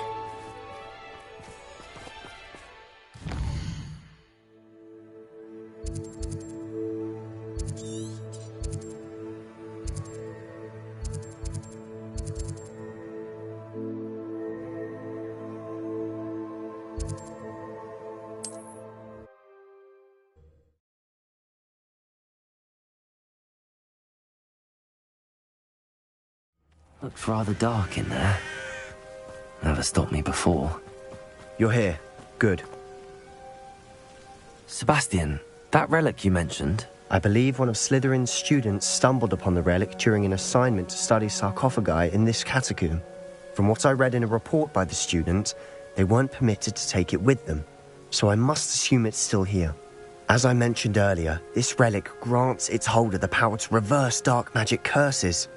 Looked rather dark in there. Never stopped me before. You're here. Good. Sebastian, that relic you mentioned... I believe one of Slytherin's students stumbled upon the relic during an assignment to study sarcophagi in this catacomb. From what I read in a report by the student, they weren't permitted to take it with them, so I must assume it's still here. As I mentioned earlier, this relic grants its holder the power to reverse dark magic curses.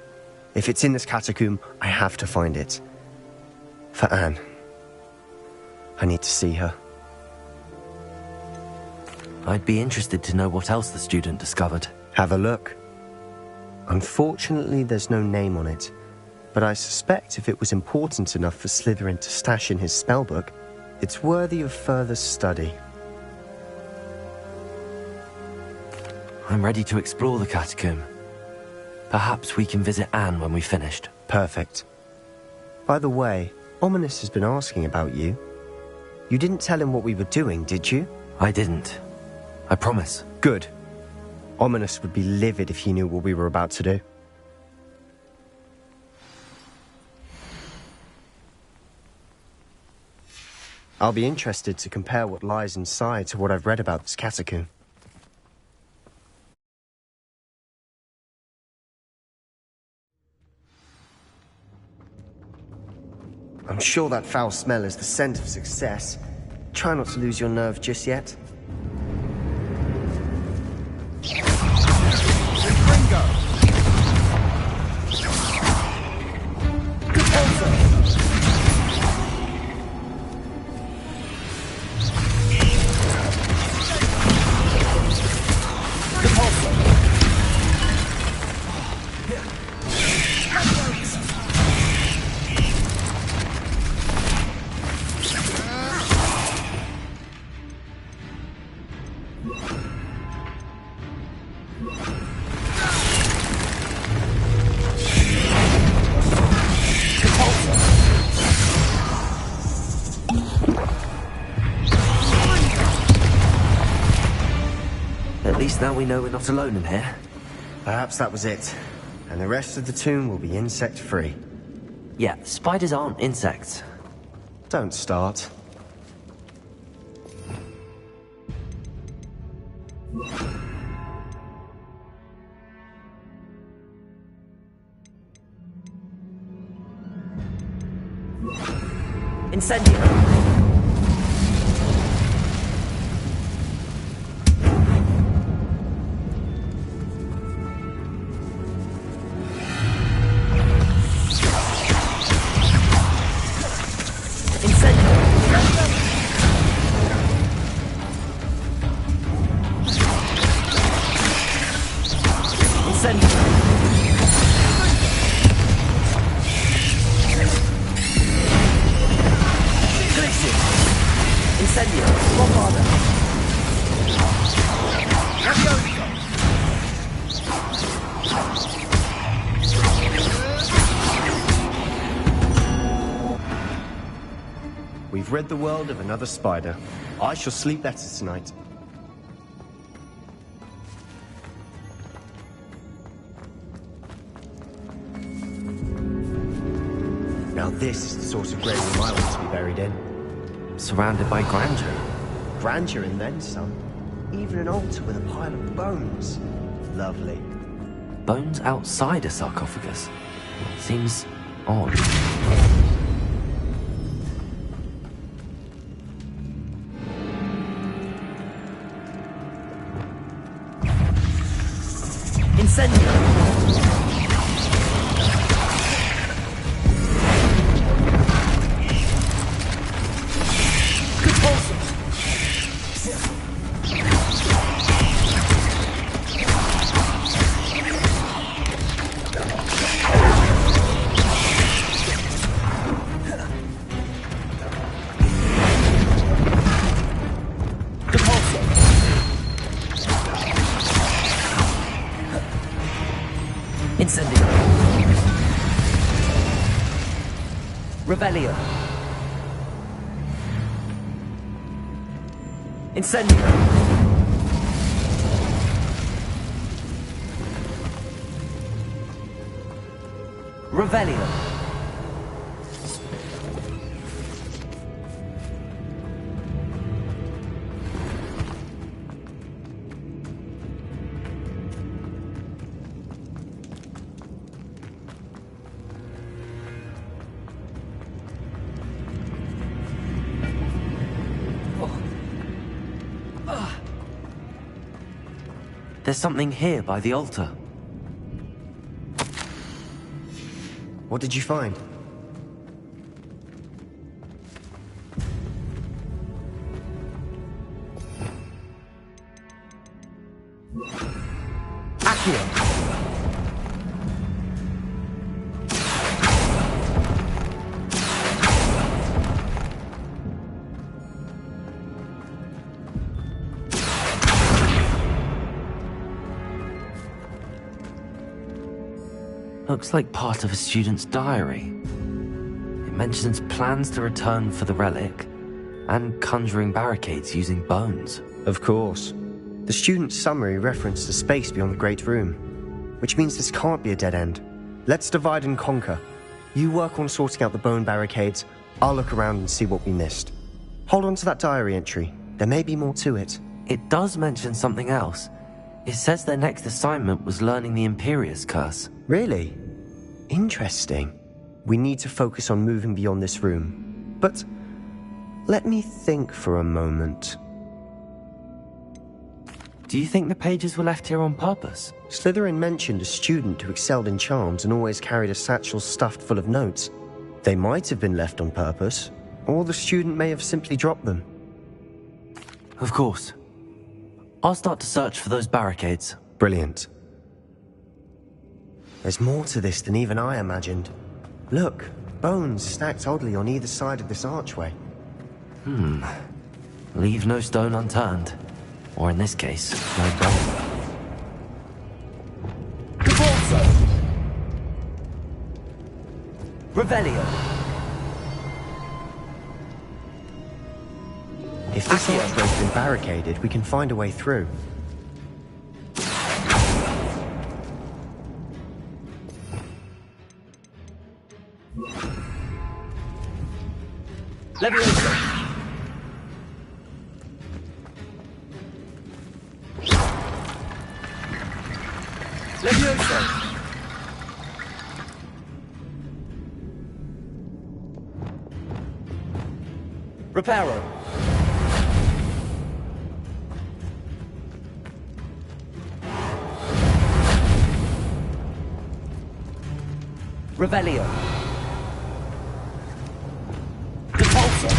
If it's in this catacomb, I have to find it. For Anne. I need to see her. I'd be interested to know what else the student discovered. Have a look. Unfortunately, there's no name on it, but I suspect if it was important enough for Slytherin to stash in his spellbook, it's worthy of further study. I'm ready to explore the catacomb. Perhaps we can visit Anne when we've finished. Perfect. By the way, Ominis has been asking about you. You didn't tell him what we were doing, did you? I didn't. I promise. Good. Ominis would be livid if he knew what we were about to do. I'll be interested to compare what lies inside to what I've read about this catacomb. I'm sure that foul smell is the scent of success. Try not to lose your nerve just yet. At least now we know we're not alone in here. Perhaps that was it. And the rest of the tomb will be insect-free. Yeah, spiders aren't insects. Don't start. Incendio. We've rid the world of another spider. I shall sleep better tonight. Now this is the sort of grave room I want to be buried in. Surrounded by grandeur. Grandeur and then some. Even an altar with a pile of bones. Lovely. Bones outside a sarcophagus? Seems odd. Incendio! Incendio. Revelio. Incendio. Revelio. There's something here by the altar. What did you find? Accio. Looks like part of a student's diary. It mentions plans to return for the relic and conjuring barricades using bones. Of course. The student's summary referenced a space beyond the Great Room, which means this can't be a dead end. Let's divide and conquer. You work on sorting out the bone barricades, I'll look around and see what we missed. Hold on to that diary entry. There may be more to it. It does mention something else. It says their next assignment was learning the Imperius Curse. Really? Interesting. We need to focus on moving beyond this room. But let me think for a moment. Do you think the pages were left here on purpose? Slytherin mentioned a student who excelled in charms and always carried a satchel stuffed full of notes. They might have been left on purpose, or the student may have simply dropped them. Of course. I'll start to search for those barricades. Brilliant. There's more to this than even I imagined. Look, bones stacked oddly on either side of this archway. Leave no stone unturned. Or in this case, no bone. Revelio. If this archway's been barricaded, we can find a way through. Leviosa. Leviosa. Reparo. Revelio. Repulsor.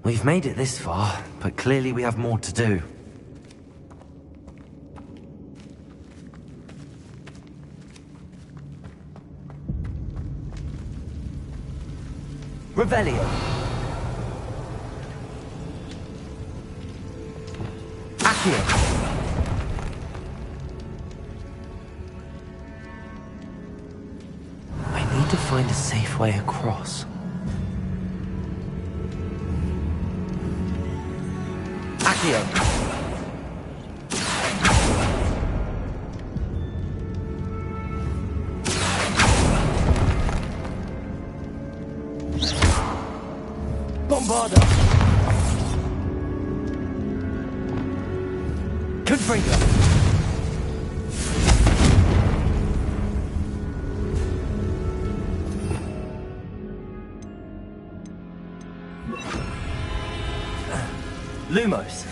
We've made it this far, but clearly we have more to do. Revelio. Accio. I need to find a safe way across. Accio. Bombarda. Confringo. Lumos.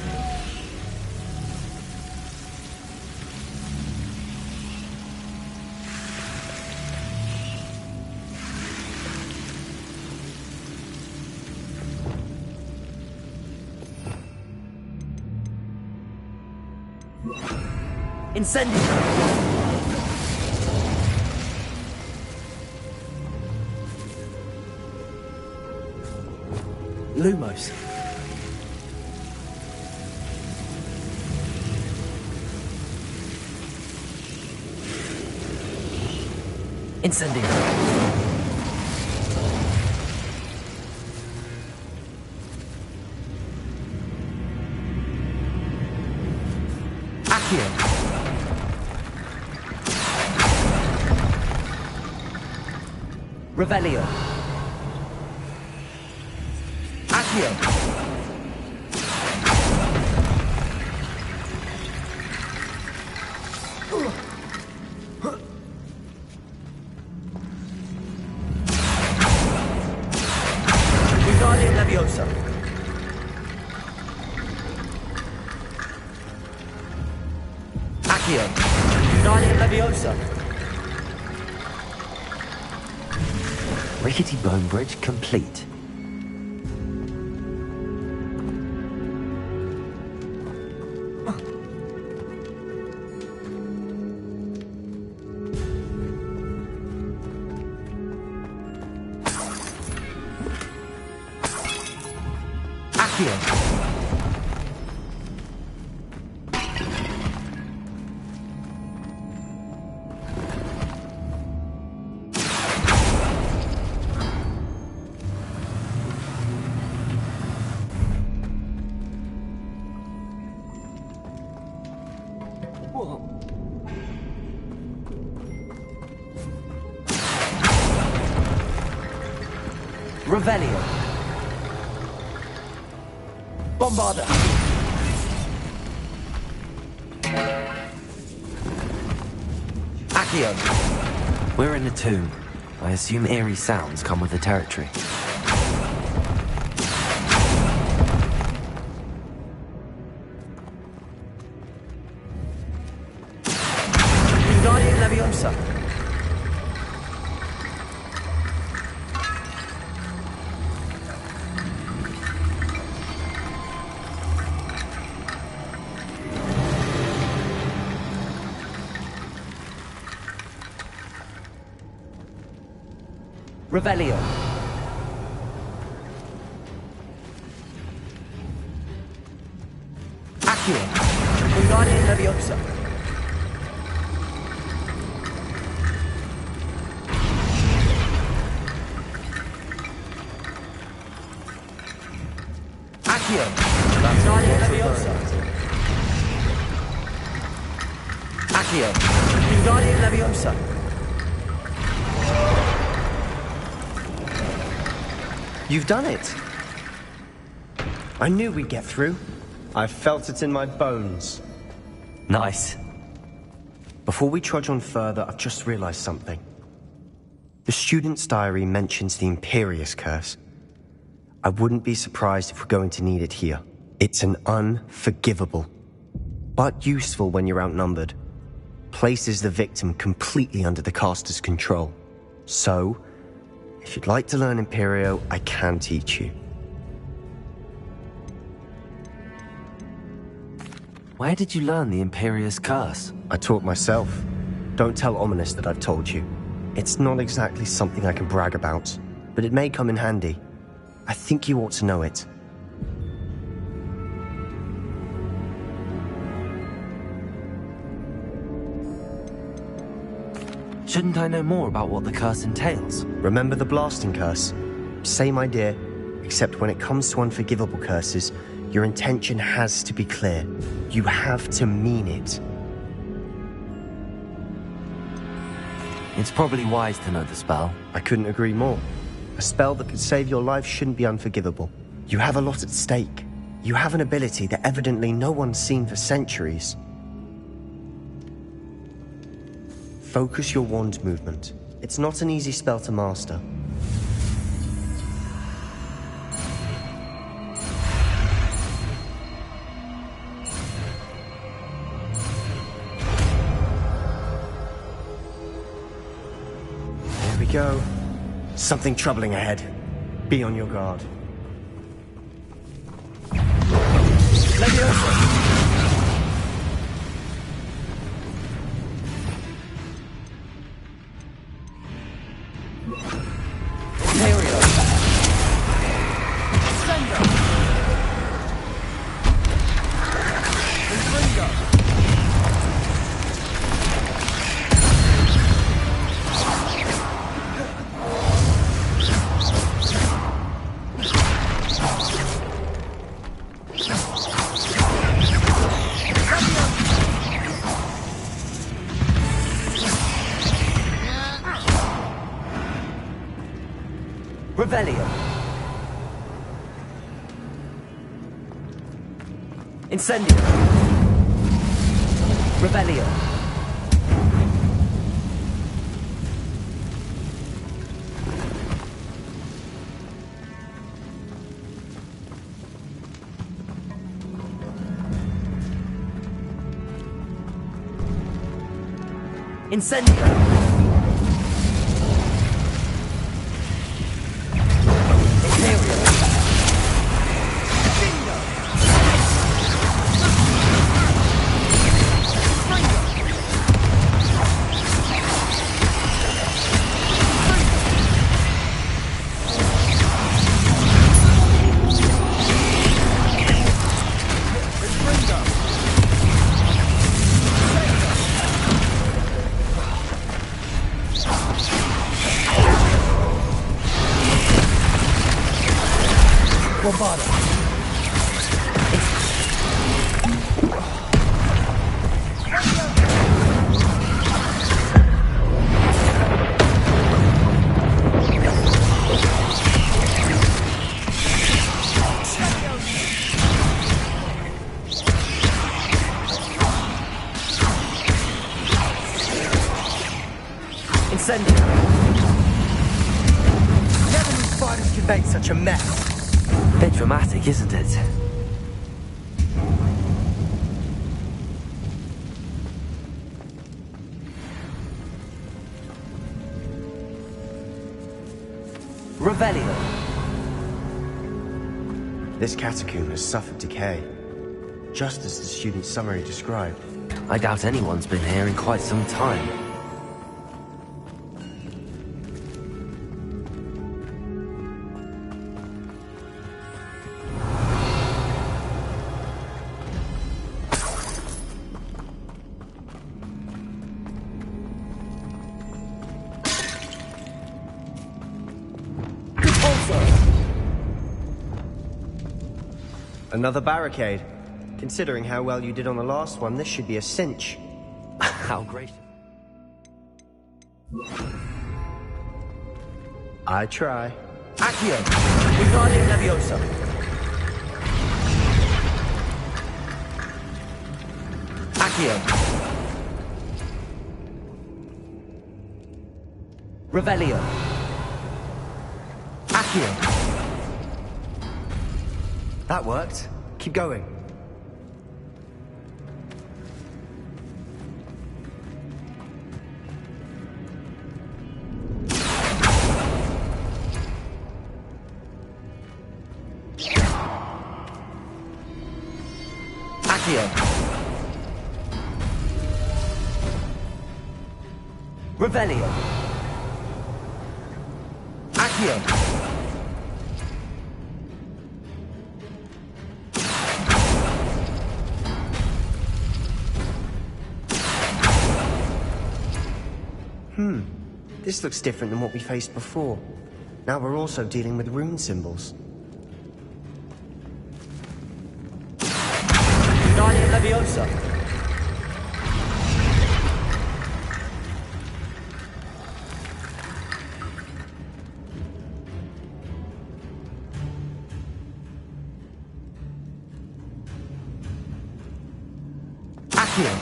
Incendio. Lumos. Incendio. Accio. Revelio. Accio. Wingardium Leviosa. Accio. Wingardium Leviosa. Rickety bone bridge complete. Accio. Revelio. Bombarda. Accio. We're in a tomb. I assume eerie sounds come with the territory. Wingardium Leviosa. Revelio. Accio. Wingardium Leviosa. Accio. Wingardium Leviosa. Accio. Wingardium Leviosa. You've done it. I knew we'd get through. I felt it in my bones. Nice. Before we trudge on further, I've just realized something. The student's diary mentions the Imperius Curse. I wouldn't be surprised if we're going to need it here. It's an unforgivable, but useful when you're outnumbered. Places the victim completely under the caster's control. So, if you'd like to learn Imperio, I can teach you. Where did you learn the Imperius Curse? I taught myself. Don't tell Ominous that I've told you. It's not exactly something I can brag about, but it may come in handy. I think you ought to know it. Shouldn't I know more about what the curse entails? Remember the blasting curse? Same idea, except when it comes to unforgivable curses, your intention has to be clear. You have to mean it. It's probably wise to know the spell. I couldn't agree more. A spell that could save your life shouldn't be unforgivable. You have a lot at stake. You have an ability that evidently no one's seen for centuries. Focus your wand movement. It's not an easy spell to master. There we go. Something troubling ahead. Be on your guard. Leviosa! Revelio. Incendio. Revelio. Incendio. Never knew spiders could make such a mess. Bit dramatic, isn't it? Revelio. This catacomb has suffered decay, just as the student's summary described. I doubt anyone's been here in quite some time. Another barricade. Considering how well you did on the last one, this should be a cinch. How great. I try. Accio. Wingardium Leviosa. Accio. Revelio. Accio. That worked. Keep going. Accio. Revelio. Accio. This looks different than what we faced before. Now we're also dealing with rune symbols. Guardian Leviosa. Accio.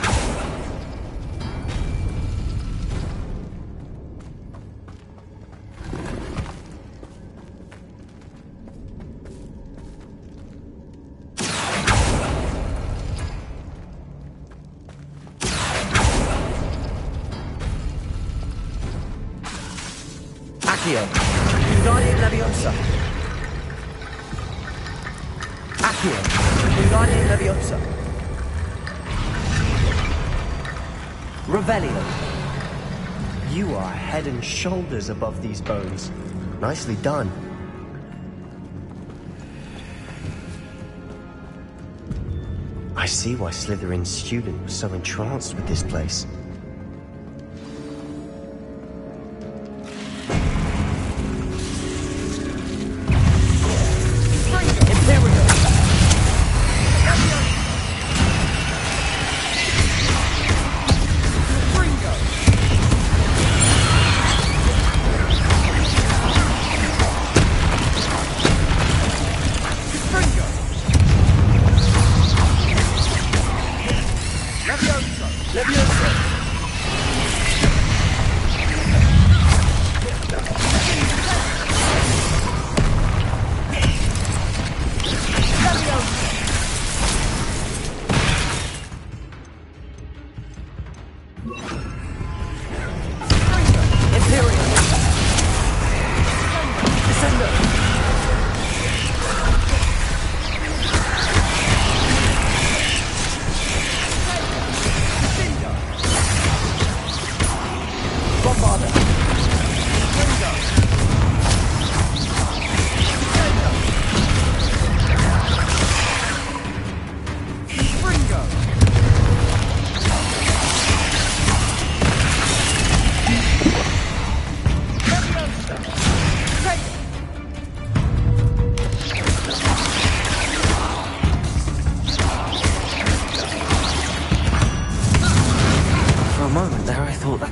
Accio. Guardian Leviosa. Accio. Guardian Leviosa. Revelio. You are head and shoulders above these bones. Nicely done. I see why Slytherin's student was so entranced with this place.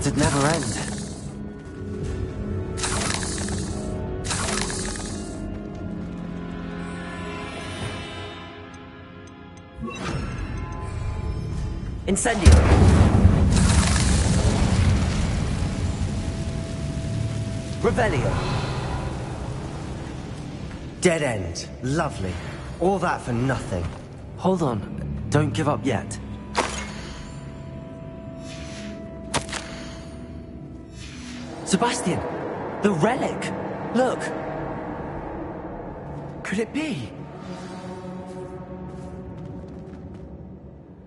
It'd never end. Incendio. Revelio. Dead end. Lovely. All that for nothing. Hold on. Don't give up yet. Sebastian! The relic! Look! Could it be?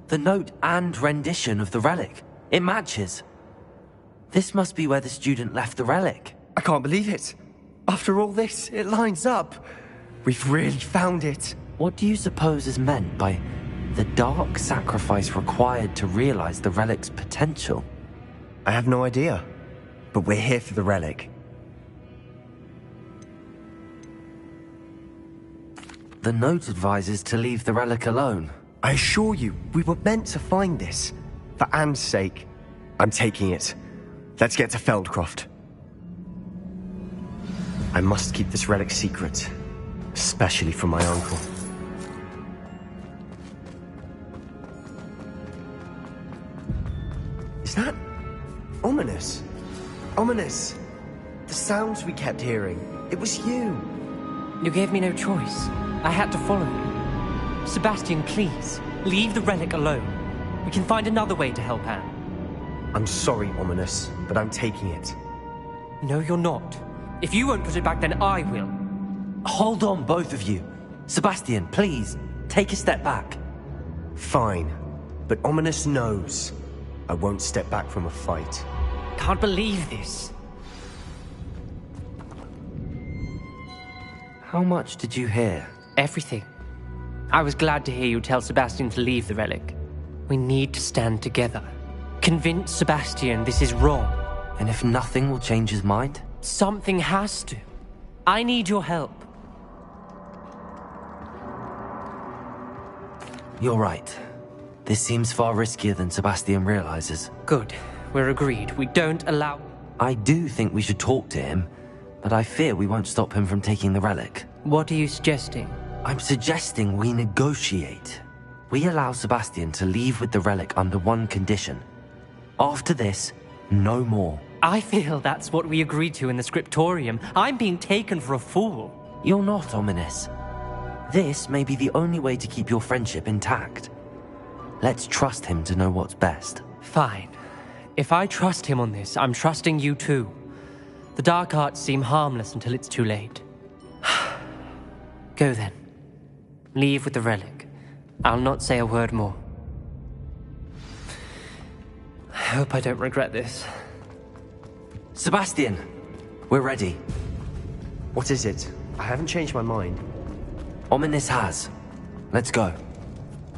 The note and rendition of the relic. It matches. This must be where the student left the relic. I can't believe it. After all this, it lines up. We've really found it. What do you suppose is meant by the dark sacrifice required to realize the relic's potential? I have no idea. But we're here for the relic. The note advises to leave the relic alone. I assure you, we were meant to find this. For Anne's sake. I'm taking it. Let's get to Feldcroft. I must keep this relic secret. Especially from my uncle. Is that... ominous? Ominous! sounds we kept hearing. It was you. You gave me no choice. I had to follow you. Sebastian, please, leave the relic alone. We can find another way to help Anne. I'm sorry, Ominous, but I'm taking it. No, you're not. If you won't put it back, then I will. Hold on, both of you. Sebastian, please, take a step back. Fine, but Ominous knows I won't step back from a fight. Can't believe this. How much did you hear? Everything. I was glad to hear you tell Sebastian to leave the relic. We need to stand together. Convince Sebastian this is wrong. And if nothing will change his mind? Something has to. I need your help. You're right. This seems far riskier than Sebastian realizes. Good. We're agreed. We don't allow... I do think we should talk to him, but I fear we won't stop him from taking the relic. What are you suggesting? I'm suggesting we negotiate. We allow Sebastian to leave with the relic under one condition. After this, no more. I feel that's what we agreed to in the scriptorium. I'm being taken for a fool. You're not, Ominous. This may be the only way to keep your friendship intact. Let's trust him to know what's best. Fine. If I trust him on this, I'm trusting you too. The dark arts seem harmless until it's too late. Go then. Leave with the relic. I'll not say a word more. I hope I don't regret this. Sebastian, we're ready. What is it? I haven't changed my mind. Ominous has. Let's go.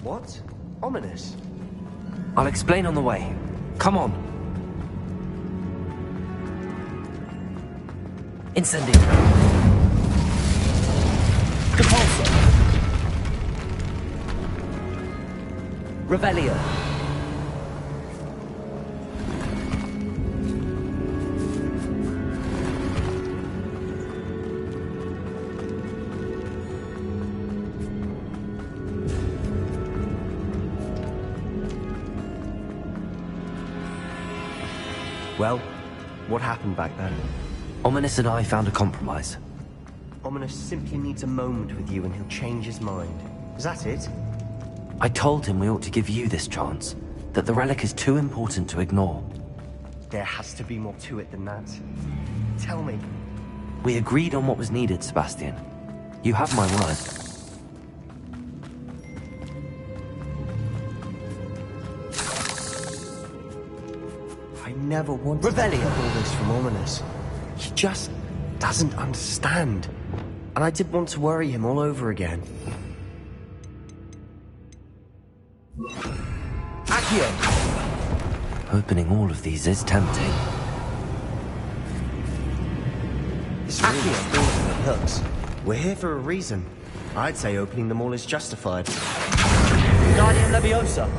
What? Ominous? I'll explain on the way. Come on. Incendio. Repulsor. Revelio. Well, what happened back then? Ominous and I found a compromise. Ominous simply needs a moment with you and he'll change his mind. Is that it? I told him we ought to give you this chance, that the relic is too important to ignore. There has to be more to it than that. Tell me. We agreed on what was needed, Sebastian. You have my word. I never wanted to hear all this from Ominous. He just doesn't understand. And I didn't want to worry him all over again. Accio! Opening all of these is tempting. This really feels like hooks. We're here for a reason. I'd say opening them all is justified. Guardian Leviosa.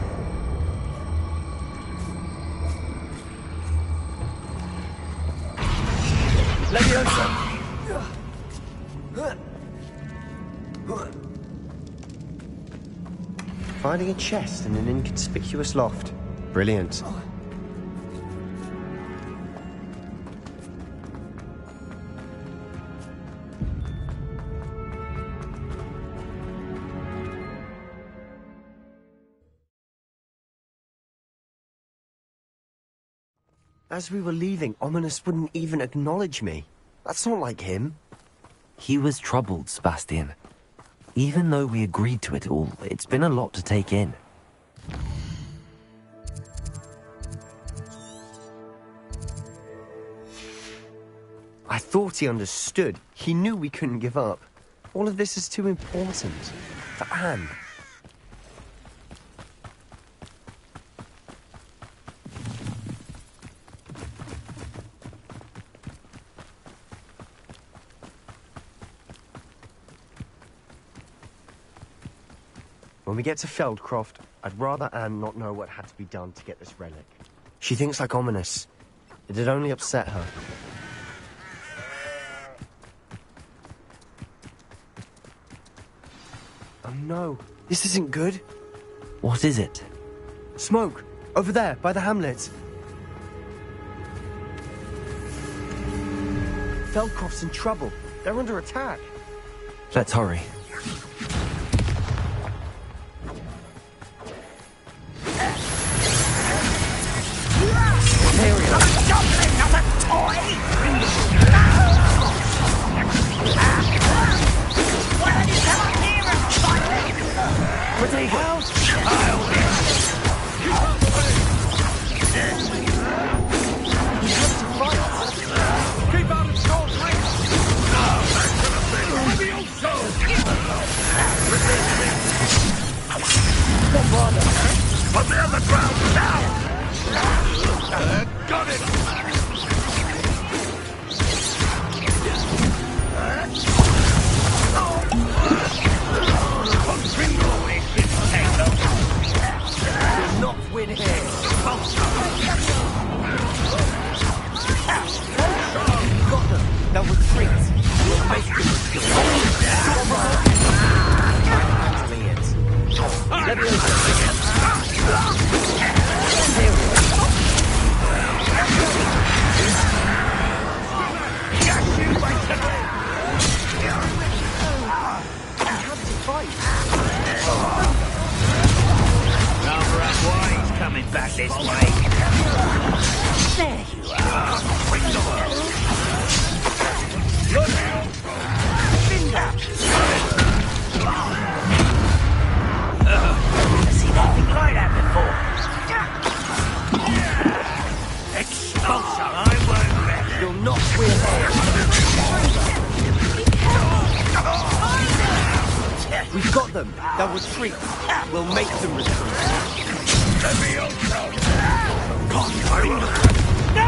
Leviosa. Finding a chest in an inconspicuous loft. Brilliant. As we were leaving, Ominous wouldn't even acknowledge me. That's not like him. He was troubled, Sebastian. Even though we agreed to it all, it's been a lot to take in. I thought he understood. He knew we couldn't give up. All of this is too important. For Anne. When we get to Feldcroft, I'd rather Anne not know what had to be done to get this relic. She thinks like Ominous. It'd only upset her. Oh no, this isn't good. What is it? Smoke! Over there, by the hamlet. Feldcroft's in trouble. They're under attack. Let's hurry. Put me on the ground now! Got it! Will not win here. Got them. They'll retreat. We'll make them. Handling it. Leviosa. Coming back this way. There you are. Look out! Seen anything like that before? Expulsor, I won't let. You'll not win here. We've got them. They'll retreat. We'll make them retreat. No!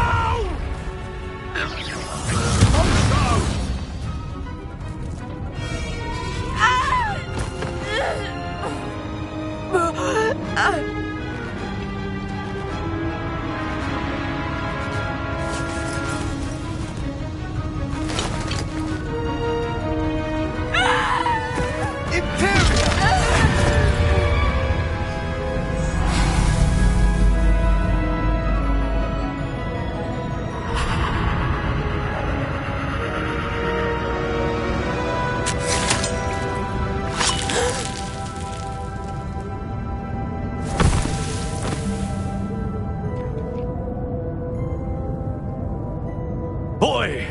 Boy!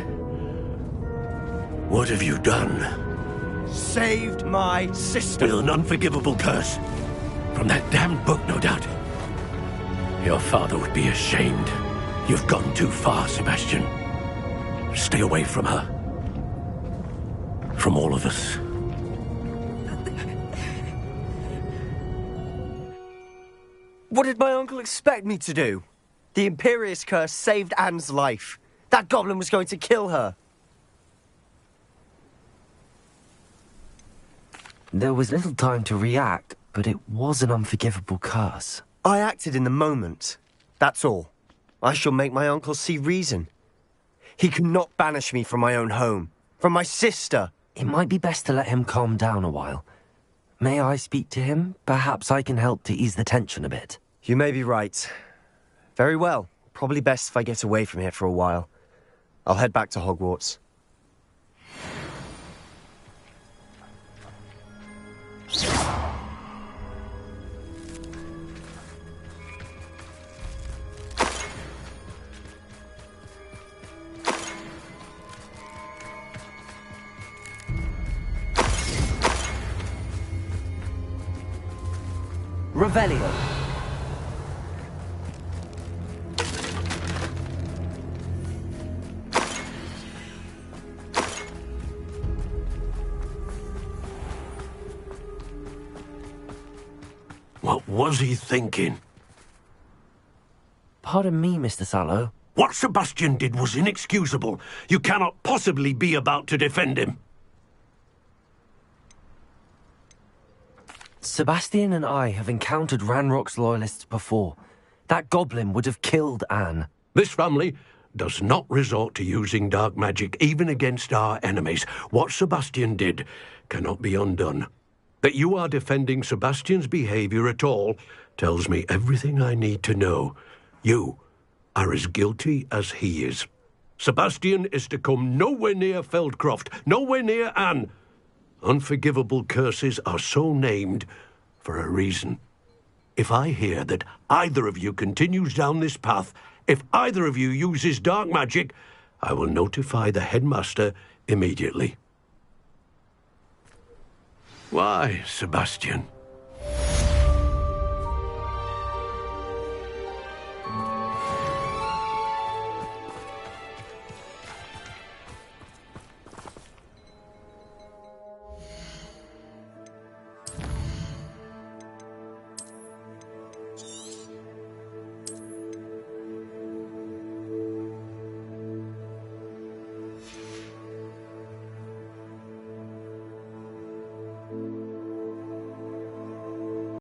What have you done? Saved my sister. With an unforgivable curse. From that damned book, no doubt. Your father would be ashamed. You've gone too far, Sebastian. Stay away from her. From all of us. What did my uncle expect me to do? The Imperius curse saved Anne's life. That goblin was going to kill her. There was little time to react, but it was an unforgivable curse. I acted in the moment. That's all. I shall make my uncle see reason. He cannot banish me from my own home, from my sister. It might be best to let him calm down a while. May I speak to him? Perhaps I can help to ease the tension a bit. You may be right. Very well. Probably best if I get away from here for a while. I'll head back to Hogwarts. Revelio. What was he thinking? Pardon me, Mr. Sallow. What Sebastian did was inexcusable. You cannot possibly be about to defend him. Sebastian and I have encountered Ranrock's loyalists before. That goblin would have killed Anne. This family does not resort to using dark magic even against our enemies. What Sebastian did cannot be undone. That you are defending Sebastian's behavior at all tells me everything I need to know. You are as guilty as he is. Sebastian is to come nowhere near Feldcroft, nowhere near Anne. Unforgivable curses are so named for a reason. If I hear that either of you continues down this path, if either of you uses dark magic, I will notify the headmaster immediately. Why, Sebastian?